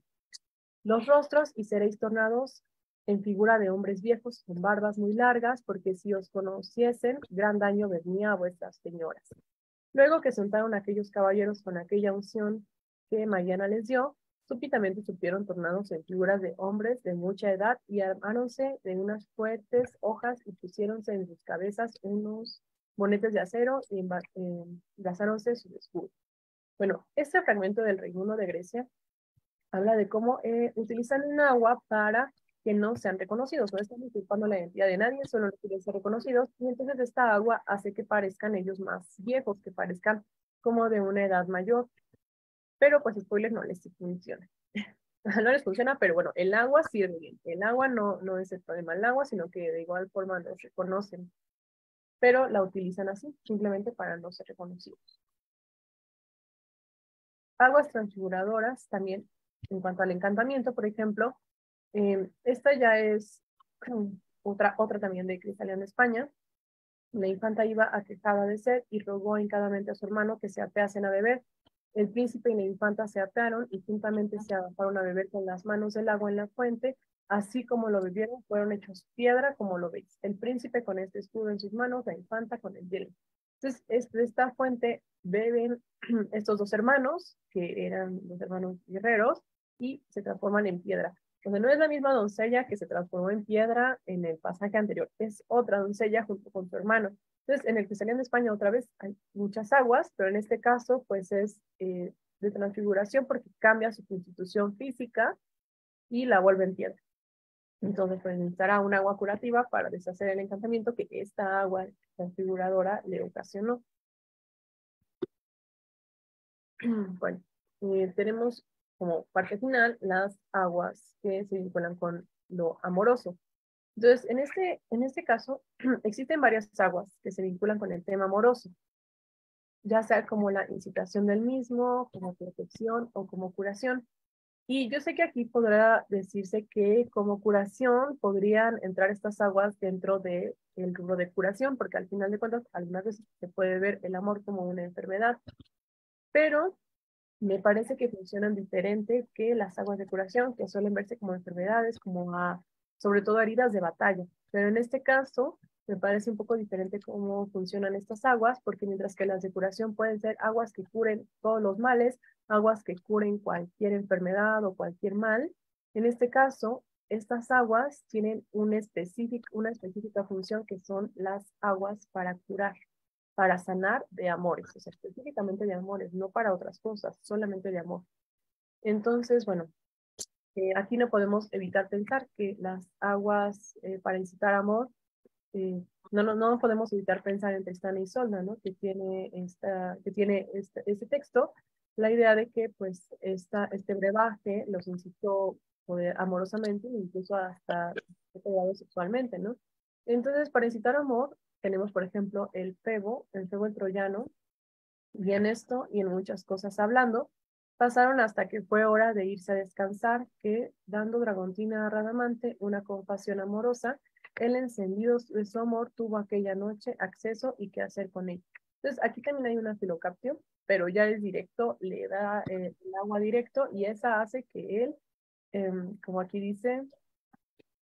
Los rostros y seréis tornados en figura de hombres viejos con barbas muy largas, porque si os conociesen, gran daño venía a vuestras señoras. Luego que sentaron aquellos caballeros con aquella unción que Mariana les dio, súbitamente supieron tornados en figuras de hombres de mucha edad y armáronse de unas fuertes hojas y pusiéronse en sus cabezas unos bonetes de acero y engazáronse sus escudos. Bueno, este fragmento del Reino de Grecia habla de cómo utilizan un agua para que no sean reconocidos, no están usurpando la identidad de nadie, solo quieren ser reconocidos, y entonces esta agua hace que parezcan ellos más viejos, que parezcan como de una edad mayor, pero pues spoiler, no les funciona. No les funciona, pero bueno, el agua sirve bien, el agua no es el problema del agua, sino que de igual forma los reconocen, pero la utilizan así, simplemente para no ser reconocidos. Aguas transfiguradoras también, en cuanto al encantamiento, por ejemplo, esta ya es otra también de Cristalina, España. La infanta iba aquejada de sed y rogó hincadamente a su hermano que se apeasen a beber. El príncipe y la infanta se apearon y juntamente se abajaron a beber con las manos del agua en la fuente. Así como lo bebieron, fueron hechos piedra, como lo veis. El príncipe con este escudo en sus manos, la infanta con el hielo. Entonces, de esta fuente beben estos dos hermanos, que eran los hermanos guerreros, y se transforman en piedra. Entonces, no es la misma doncella que se transformó en piedra en el pasaje anterior, es otra doncella junto con su hermano. Entonces, en el que salía en España otra vez hay muchas aguas, pero en este caso, pues es de transfiguración porque cambia su constitución física y la vuelve en piedra. Entonces, pues necesitará un agua curativa para deshacer el encantamiento que esta agua transfiguradora le ocasionó. Bueno, tenemos como parte final las aguas que se vinculan con lo amoroso. Entonces, en este caso, existen varias aguas que se vinculan con el tema amoroso, ya sea como la incitación del mismo, como protección o como curación. Y yo sé que aquí podrá decirse que como curación podrían entrar estas aguas dentro del rubro de curación, porque al final de cuentas, algunas veces se puede ver el amor como una enfermedad, pero me parece que funcionan diferente que las aguas de curación, que suelen verse como enfermedades, sobre todo heridas de batalla. Pero en este caso, me parece un poco diferente cómo funcionan estas aguas, porque mientras que las de curación pueden ser aguas que curen todos los males, aguas que curen cualquier enfermedad o cualquier mal, en este caso, estas aguas tienen una específica función que son las aguas para curar, para sanar de amores, o sea, específicamente de amores, no para otras cosas, solamente de amor. Entonces, bueno, aquí no podemos evitar pensar que las aguas para incitar amor no podemos evitar pensar en Tristán y Isolda, ¿no? Que tiene este texto, la idea de que pues este brebaje los incitó amorosamente, incluso hasta sexualmente, ¿no? Entonces, para incitar amor, tenemos, por ejemplo, el Febo el troyano, y en esto y en muchas cosas hablando, pasaron hasta que fue hora de irse a descansar, que dando Dragontina a Radamante una compasión amorosa, el encendido de su amor tuvo aquella noche acceso y qué hacer con ella. Entonces, aquí también hay una filocaptio, pero ya es directo, le da el agua directo y esa hace que él, como aquí dice,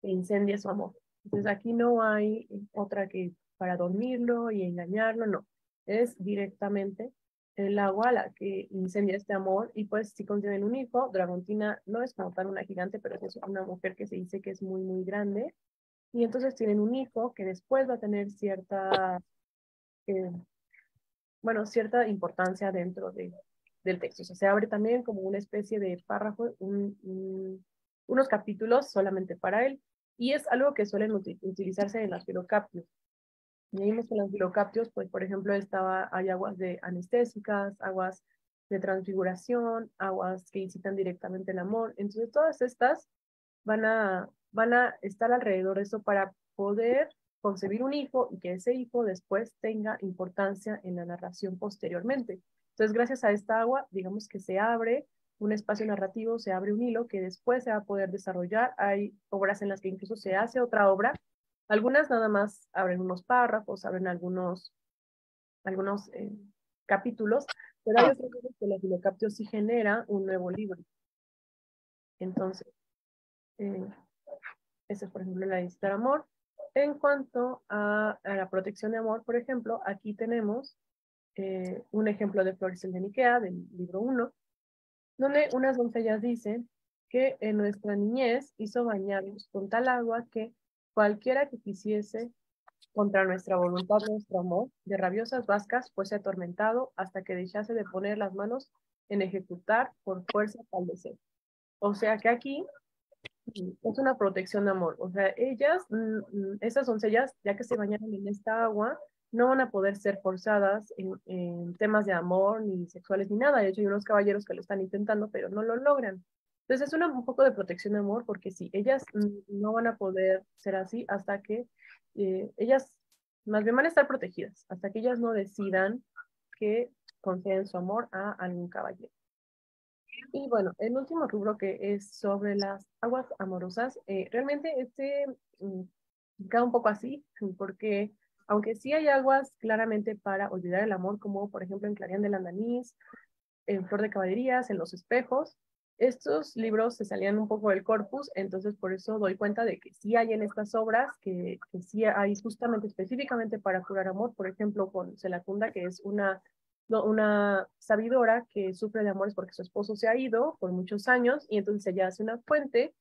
incendie su amor. Entonces, aquí no hay otra que para dormirlo y engañarlo, no. Es directamente el agua la que incendia este amor y pues si conciben un hijo, Dragontina no es como tal una gigante, pero es una mujer que se dice que es muy, muy grande y entonces tienen un hijo que después va a tener eh, cierta importancia dentro del texto. O sea, se abre también como una especie de párrafo, unos capítulos solamente para él. Y es algo que suelen utilizarse en las filocaptios. Y vimos que en las filocaptios, pues, por ejemplo, hay aguas de anestésicas, aguas de transfiguración, aguas que incitan directamente el amor. Entonces, todas estas van a estar alrededor de eso para poder concebir un hijo y que ese hijo después tenga importancia en la narración posteriormente. Entonces, gracias a esta agua, digamos que se abre un espacio narrativo, se abre un hilo que después se va a poder desarrollar. Hay obras en las que incluso se hace otra obra. Algunas nada más abren unos párrafos, abren algunos capítulos, pero hay otros que la filocaptio sí genera un nuevo libro. Entonces, eh, ese es, por ejemplo, la de amor. En cuanto a la protección de amor, por ejemplo, aquí tenemos un ejemplo de Flores de Nikea, del libro 1, donde unas doncellas dicen que en nuestra niñez hizo bañarnos con tal agua que cualquiera que quisiese contra nuestra voluntad, nuestro amor, de rabiosas vascas fuese atormentado hasta que dejase de poner las manos en ejecutar por fuerza tal deseo. O sea que aquí es una protección de amor. O sea, esas doncellas, ya que se bañaron en esta agua, no van a poder ser forzadas en temas de amor, ni sexuales, ni nada. De hecho, hay unos caballeros que lo están intentando, pero no lo logran. Entonces, es un poco de protección de amor, porque sí, ellas no van a poder ser así hasta que ellas, más bien van a estar protegidas, hasta que ellas no decidan que conceden su amor a algún caballero. Y bueno, el último rubro que es sobre las aguas amorosas, realmente mm, queda un poco así, porque aunque sí hay aguas claramente para olvidar el amor, como por ejemplo en Clarián del Andanís, en Flor de Caballerías, en Los Espejos, estos libros se salían un poco del corpus, entonces por eso doy cuenta de que sí hay en estas obras, que sí hay justamente específicamente para curar amor, por ejemplo con Selacunda, que es una sabidora que sufre de amores porque su esposo se ha ido por muchos años y entonces ella hace una fuente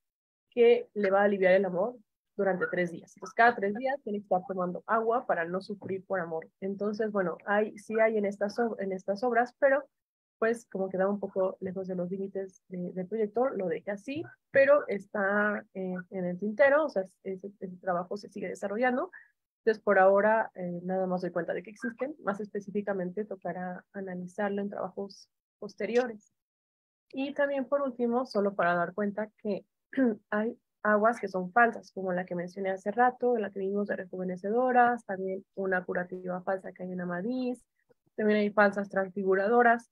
que le va a aliviar el amor durante 3 días. Entonces cada 3 días tiene que estar tomando agua para no sufrir por amor. Entonces, bueno, sí hay en estas obras, pero pues como queda un poco lejos de los límites del proyecto, lo dejé así, pero está en el tintero, o sea, ese trabajo se sigue desarrollando. Entonces, por ahora, nada más doy cuenta de que existen. Más específicamente, tocará analizarlo en trabajos posteriores. Y también, por último, solo para dar cuenta que hay aguas que son falsas, como la que mencioné hace rato, la que vimos de rejuvenecedoras, también una curativa falsa que hay en Amadís, también hay falsas transfiguradoras,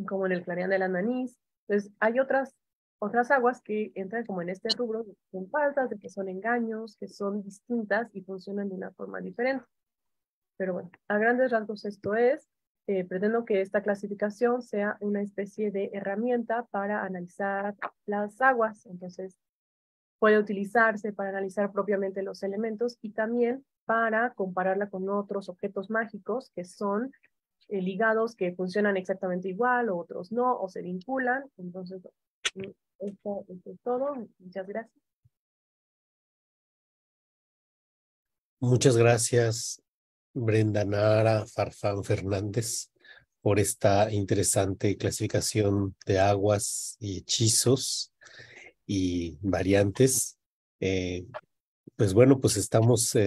como en el Clarián del Andanís. Entonces, hay otras aguas que entran como en este rubro, de que son falsas, de que son engaños, que son distintas y funcionan de una forma diferente. Pero bueno, a grandes rasgos esto es. Pretendo que esta clasificación sea una especie de herramienta para analizar las aguas. Entonces, puede utilizarse para analizar propiamente los elementos y también para compararla con otros objetos mágicos que son ligados, que funcionan exactamente igual, o otros no, o se vinculan. Entonces, esto es todo. Muchas gracias. Muchas gracias, Brenda Nara Farfán Fernández, por esta interesante clasificación de aguas y hechizos y variantes. Pues bueno, pues estamos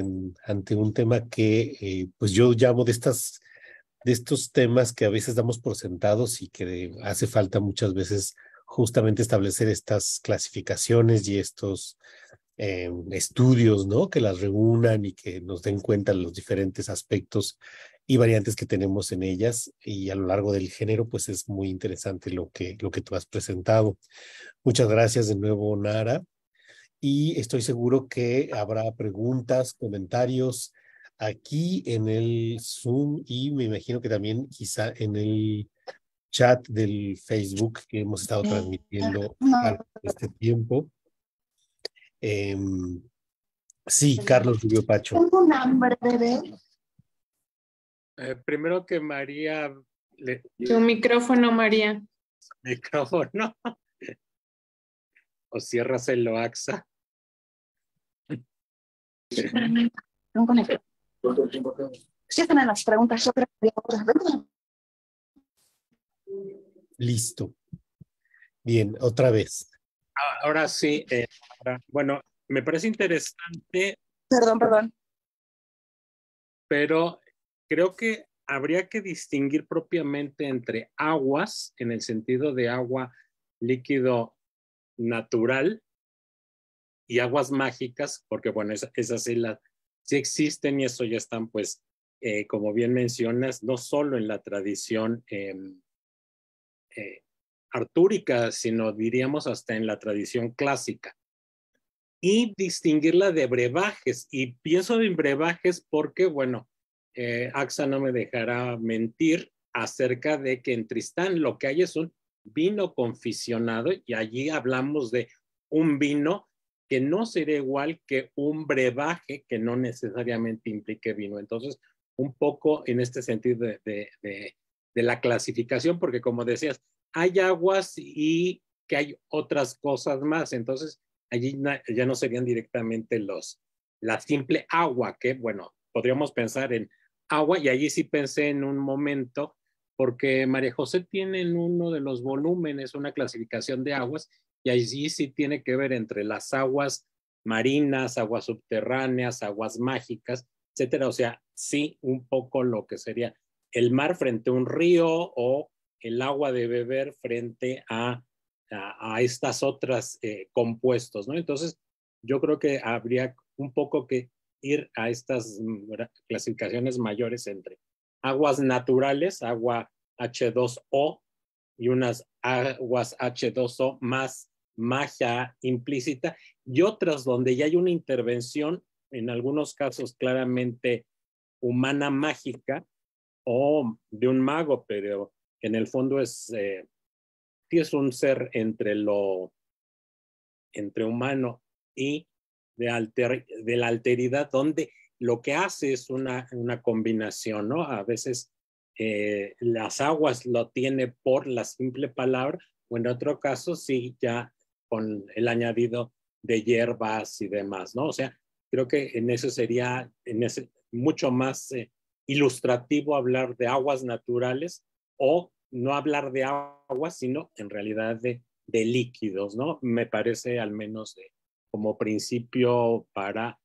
ante un tema que pues yo llamo de estos temas que a veces damos por sentados y que hace falta muchas veces justamente establecer estas clasificaciones y estos estudios, ¿no? Que las reúnan y que nos den cuenta los diferentes aspectos y variantes que tenemos en ellas. Y a lo largo del género, pues es muy interesante lo que tú has presentado. Muchas gracias de nuevo, Nara. Y estoy seguro que habrá preguntas, comentarios aquí en el Zoom y me imagino que también quizá en el chat del Facebook que hemos estado transmitiendo a este tiempo. Sí, Carlos Rubio Pacho. Tengo un hambre, bebé. Primero que María Tu micrófono, María. micrófono o cierras el Loaxa. No conecto. Sí están en las preguntas, yo creo que Listo. Bien, otra vez. Ahora sí, bueno, me parece interesante, Perdón. pero creo que habría que distinguir propiamente entre aguas, en el sentido de agua líquido natural, y aguas mágicas, porque bueno, esas sí existen y eso ya están, pues, como bien mencionas, no solo en la tradición artúrica, sino diríamos hasta en la tradición clásica. Y distinguirla de brebajes. Y pienso en brebajes porque, bueno, Axa no me dejará mentir acerca de que en Tristán lo que hay es un vino confisionado y allí hablamos de un vino que no sería igual que un brebaje que no necesariamente implique vino. Entonces, un poco en este sentido de la clasificación, porque como decías, hay aguas y que hay otras cosas más. Entonces, allí ya no serían directamente la simple agua, que bueno, podríamos pensar en agua, y allí sí pensé en un momento, porque María José tiene en uno de los volúmenes una clasificación de aguas, y allí sí tiene que ver entre las aguas marinas, aguas subterráneas, aguas mágicas, etcétera. O sea, sí, un poco lo que sería el mar frente a un río o el agua de beber frente a estas otras compuestos, ¿no? Entonces, yo creo que habría un poco que ir a estas clasificaciones mayores entre aguas naturales, agua H2O y unas aguas H2O más magia implícita, y otras donde ya hay una intervención, en algunos casos claramente humana mágica o de un mago, pero en el fondo sí es un ser entre humano y de la alteridad, donde lo que hace es una combinación, ¿no? A veces las aguas lo tiene por la simple palabra, o en otro caso sí ya con el añadido de hierbas y demás, ¿no? O sea, creo que en eso sería mucho más ilustrativo hablar de aguas naturales, o no hablar de aguas, sino en realidad de líquidos, ¿no? Me parece al menos como principio para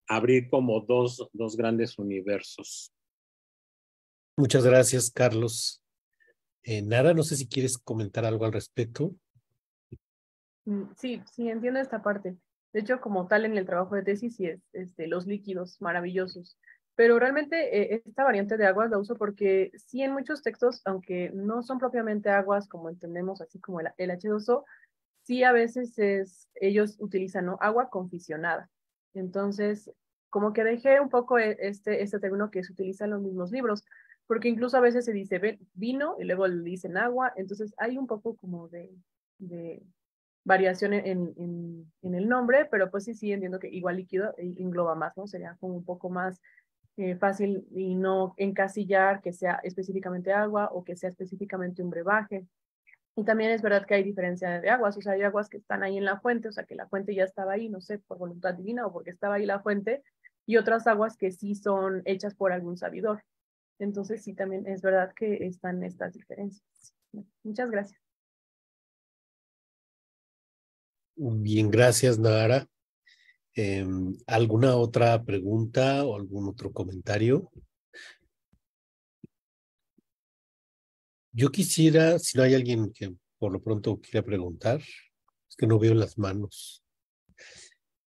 abrir como dos grandes universos. Muchas gracias, Carlos. Nara, no sé si quieres comentar algo al respecto. Sí, entiendo esta parte. De hecho, como tal en el trabajo de tesis, sí es los líquidos maravillosos. Pero realmente esta variante de aguas la uso porque sí en muchos textos, aunque no son propiamente aguas como entendemos, así como el H2O, sí a veces ellos utilizan, ¿no?, agua confisionada. Entonces, como que dejé un poco este término que se utiliza en los mismos libros, porque incluso a veces se dice vino y luego le dicen agua, entonces hay un poco como de variación en el nombre, pero pues sí entiendo que igual líquido engloba más, ¿no? Sería como un poco más fácil y no encasillar que sea específicamente agua o que sea específicamente un brebaje. Y también es verdad que hay diferencia de aguas, o sea, hay aguas que están ahí en la fuente, o sea, que la fuente ya estaba ahí, no sé, por voluntad divina o porque estaba ahí la fuente, y otras aguas que sí son hechas por algún sabidor. Entonces sí, también es verdad que están estas diferencias. Muchas gracias. Bien, gracias, Nara. ¿Alguna otra pregunta o algún otro comentario? Yo quisiera, si no hay alguien que por lo pronto quiera preguntar, es que no veo las manos.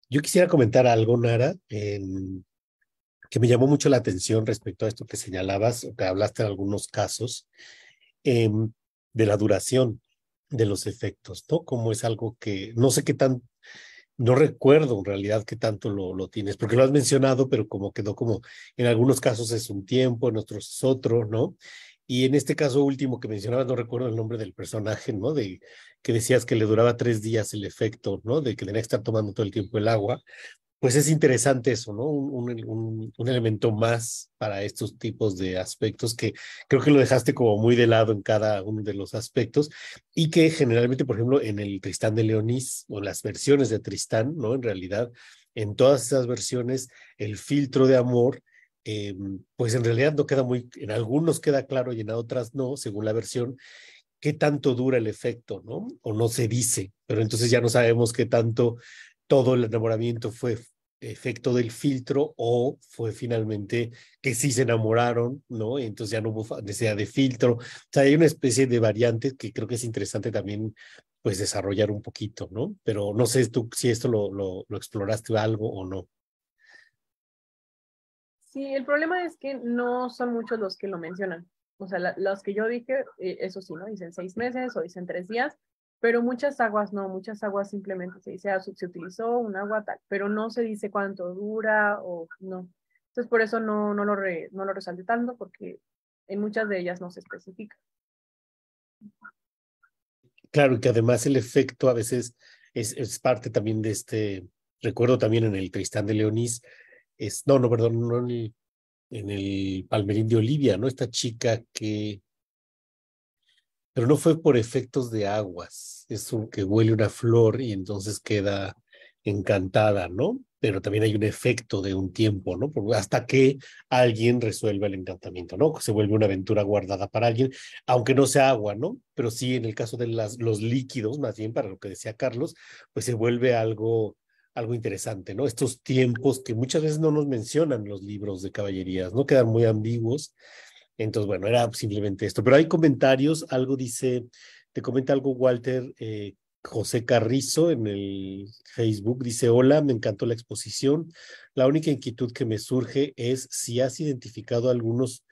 Yo quisiera comentar algo, Nara, que me llamó mucho la atención respecto a esto que señalabas, o que hablaste de algunos casos, de la duración de los efectos, ¿no? Como es algo que no sé qué tan, no recuerdo en realidad qué tanto lo tienes, porque lo has mencionado, pero como quedó como, en algunos casos es un tiempo, en otros es otro, ¿no? Y en este caso último que mencionabas, no recuerdo el nombre del personaje, ¿no? De que decías que le duraba 3 días el efecto, ¿no? De que tenía que estar tomando todo el tiempo el agua. Pues es interesante eso, ¿no? Un elemento más para estos tipos de aspectos que creo que lo dejaste como muy de lado en cada uno de los aspectos y que generalmente, por ejemplo, en el Tristán de Leonís o las versiones de Tristán, ¿no? En realidad, en todas esas versiones, el filtro de amor, pues en realidad no queda muy, en algunos queda claro y en otras no, según la versión, qué tanto dura el efecto, ¿no? O no se dice, pero entonces ya no sabemos qué tanto todo el enamoramiento fue efecto del filtro o fue finalmente que sí se enamoraron, ¿no? Y entonces ya no hubo necesidad de filtro. O sea, hay una especie de variantes que creo que es interesante también pues desarrollar un poquito, ¿no? Pero no sé tú si esto lo exploraste algo o no. Sí, el problema es que no son muchos los que lo mencionan. O sea, los que yo dije, eso sí, ¿no? Dicen 6 meses o dicen 3 días, pero muchas aguas no, muchas aguas simplemente se dice, se utilizó un agua tal, pero no se dice cuánto dura o no. Entonces, por eso no lo resalté tanto, porque en muchas de ellas no se especifica. Claro, y que además el efecto a veces es parte también de recuerdo también en el Tristán de Leonís, no, perdón, no en el Palmerín de Olivia, ¿no? Esta chica pero no fue por efectos de aguas, es un que huele una flor y entonces queda encantada, ¿no? Pero también hay un efecto de un tiempo, ¿no? Hasta que alguien resuelva el encantamiento, ¿no? Se vuelve una aventura guardada para alguien, aunque no sea agua, ¿no? Pero sí, en el caso de los líquidos, más bien para lo que decía Carlos, pues se vuelve algo interesante, ¿no? Estos tiempos que muchas veces no nos mencionan los libros de caballerías, ¿no? Quedan muy ambiguos. Entonces, bueno, era simplemente esto. Pero hay comentarios, algo dice, te comenta algo Walter José Carrizo en el Facebook, dice, hola, me encantó la exposición. La única inquietud que me surge es si has identificado algunos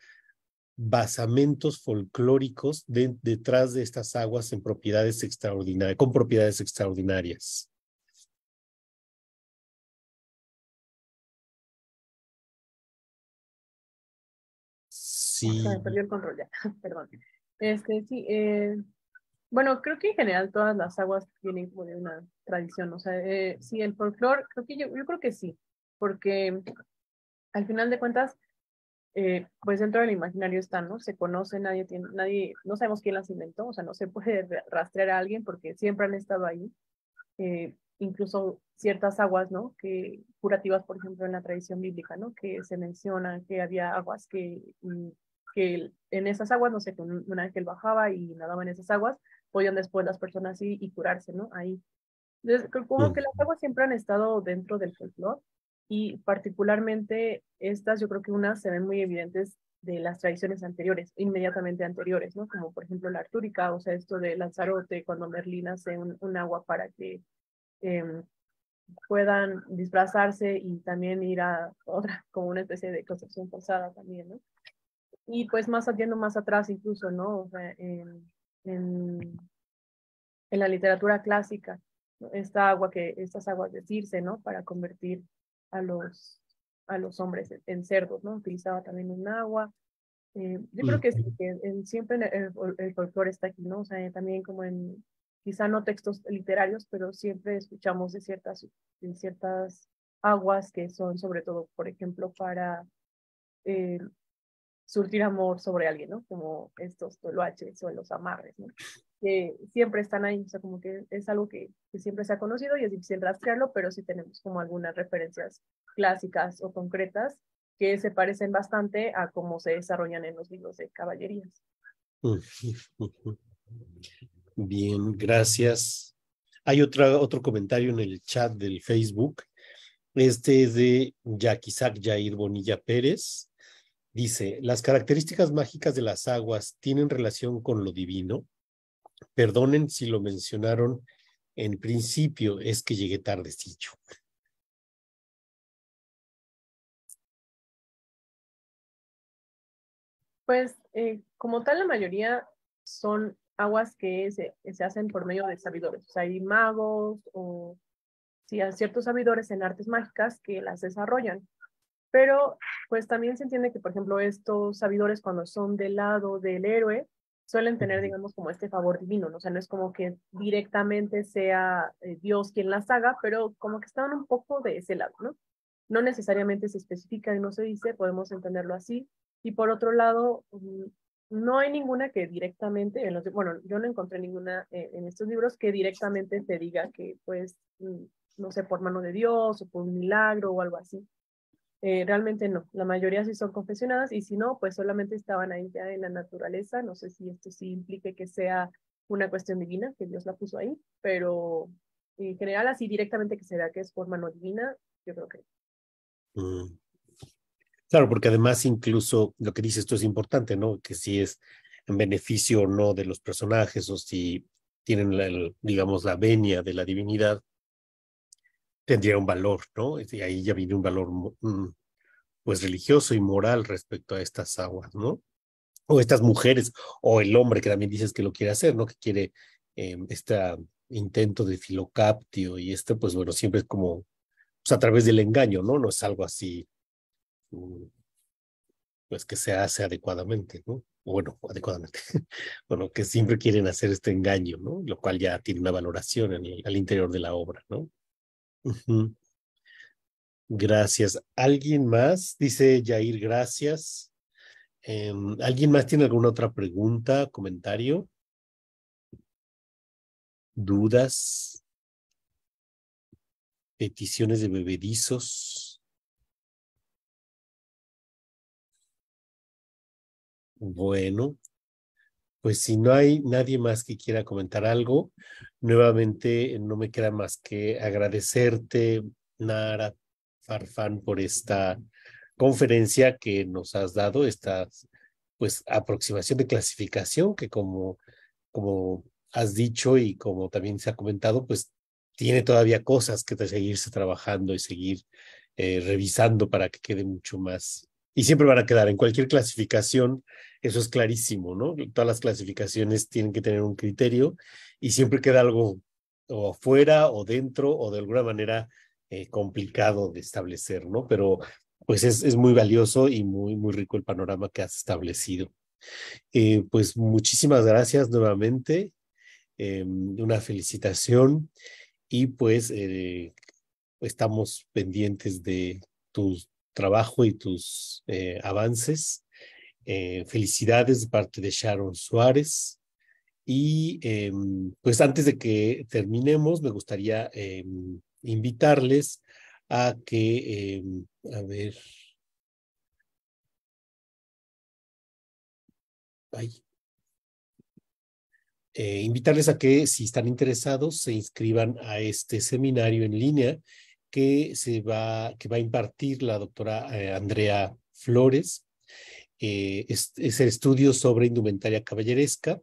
basamentos folclóricos detrás de estas aguas en propiedades extraordinarias, con propiedades extraordinarias. Sí. Se me perdió el control ya, perdón. Sí, bueno, creo que en general todas las aguas tienen como de una tradición, o sea, sí, el folclore, creo que yo creo que sí, porque al final de cuentas, pues dentro del imaginario están, ¿no? Se conoce, nadie, no sabemos quién las inventó, o sea, no se puede rastrear a alguien porque siempre han estado ahí, incluso ciertas aguas, ¿no? Que curativas, por ejemplo, en la tradición bíblica, ¿no? Que se menciona que había aguas que en esas aguas, no sé, que un ángel bajaba y nadaba en esas aguas, podían después las personas ir y curarse, ¿no? Ahí. Entonces, como que las aguas siempre han estado dentro del folclore y particularmente estas, yo creo que unas se ven muy evidentes de las tradiciones anteriores, inmediatamente anteriores, ¿no? Como por ejemplo la artúrica, o sea, esto de Lanzarote, cuando Merlín hace un agua para que eh, puedan disfrazarse y también ir a otra, como una especie de concepción forzada también, ¿no? Y pues yendo más atrás incluso, ¿no? O sea, en, en la literatura clásica, ¿no? Estas aguas de Circe, ¿no? Para convertir a los hombres en cerdos, ¿no? Utilizaba también un agua. Yo creo que, sí, que siempre el folclore está aquí, ¿no? O sea, también como quizá no textos literarios, pero siempre escuchamos de ciertas aguas que son sobre todo, por ejemplo, para eh, surtir amor sobre alguien, ¿no? Como estos toloaches o los amarres, ¿no? Que siempre están ahí, o sea, como que es algo que siempre se ha conocido y es difícil rastrearlo, pero sí tenemos como algunas referencias clásicas o concretas que se parecen bastante a cómo se desarrollan en los libros de caballerías. Bien, gracias. Hay otro comentario en el chat del Facebook Este es de Yaquisac Jair Bonilla Pérez. Dice, las características mágicas de las aguas tienen relación con lo divino. Perdonen si lo mencionaron en principio, es que llegué tardecillo. Pues como tal, la mayoría son aguas que se hacen por medio de sabidores. O sea, hay magos o sí, hay ciertos sabidores en artes mágicas que las desarrollan. Pero pues también se entiende que, por ejemplo, estos sabidores cuando son del lado del héroe suelen tener, digamos, como este favor divino, ¿no? O sea, no es como que directamente sea Dios quien las haga, pero como que están un poco de ese lado, ¿no? No necesariamente se especifica y no se dice, podemos entenderlo así. Y por otro lado, no hay ninguna que directamente, bueno, yo no encontré ninguna en estos libros que directamente te diga que, pues, no sé, por mano de Dios o por un milagro o algo así. Realmente no, la mayoría sí son confesionadas y si no, pues solamente estaban ahí ya en la naturaleza. No sé si esto sí implique que sea una cuestión divina, que Dios la puso ahí, pero en general así directamente que se vea que es por mano divina, yo creo que Mm. Claro, porque además incluso lo que dice esto es importante, ¿no? Que si es en beneficio o no de los personajes o si tienen, digamos, la venia de la divinidad, tendría un valor, ¿no? Y ahí ya viene un valor pues religioso y moral respecto a estas aguas, ¿no? O estas mujeres, o el hombre que también dices que lo quiere hacer, ¿no? Que quiere este intento de filocaptio y pues bueno, siempre es como, pues a través del engaño, ¿no? No es algo así, pues que se hace adecuadamente, ¿no? Bueno, adecuadamente. Bueno, que siempre quieren hacer este engaño, ¿no? Lo cual ya tiene una valoración al interior de la obra, ¿no? Ujú. Gracias. ¿Alguien más? Dice Jair, gracias. ¿Alguien más tiene alguna otra pregunta, comentario, dudas, peticiones de bebedizos? Bueno, pues si no hay nadie más que quiera comentar algo, nuevamente no me queda más que agradecerte, Nara Farfán, por esta conferencia que nos has dado, esta pues aproximación de clasificación que como has dicho y como también se ha comentado, pues tiene todavía cosas que seguirse trabajando y seguir revisando para que quede mucho más. Y siempre van a quedar en cualquier clasificación, eso es clarísimo, ¿no? Todas las clasificaciones tienen que tener un criterio y siempre queda algo o afuera o dentro o de alguna manera complicado de establecer, ¿no? Pero pues es muy valioso y muy rico el panorama que has establecido. Pues muchísimas gracias nuevamente, una felicitación y pues estamos pendientes de tu trabajo y tus avances. Felicidades de parte de Sharon Suárez. Y pues antes de que terminemos, me gustaría invitarles a que, a ver, ay, invitarles a que si están interesados se inscriban a este seminario en línea que va a impartir la doctora Andrea Flores. Es el estudio sobre indumentaria caballeresca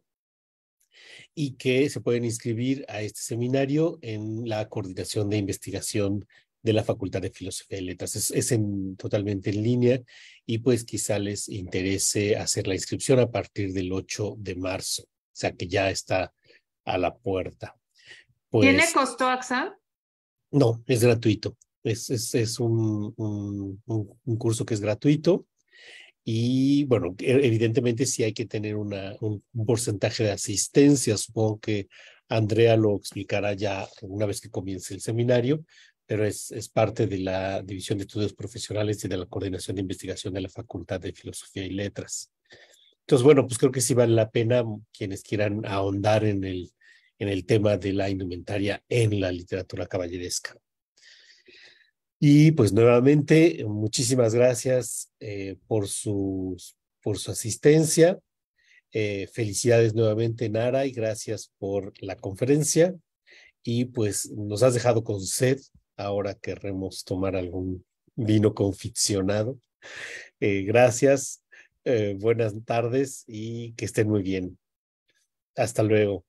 y que se pueden inscribir a este seminario en la coordinación de investigación de la Facultad de Filosofía y Letras. Es totalmente en línea y pues quizá les interese hacer la inscripción a partir del 8 de marzo. O sea que ya está a la puerta. Pues, ¿Tiene costo, AXA? no, es gratuito. Es un curso que es gratuito y bueno, evidentemente sí hay que tener un porcentaje de asistencia. Supongo que Andrea lo explicará ya una vez que comience el seminario, pero es parte de la División de Estudios Profesionales y de la Coordinación de Investigación de la Facultad de Filosofía y Letras. Entonces, bueno, pues creo que sí vale la pena quienes quieran ahondar en el tema de la indumentaria en la literatura caballeresca. Y pues nuevamente, muchísimas gracias por su asistencia. Felicidades nuevamente, Nara, y gracias por la conferencia. Y pues nos has dejado con sed ahora querremos tomar algún vino conficcionado. Gracias, buenas tardes y que estén muy bien. Hasta luego.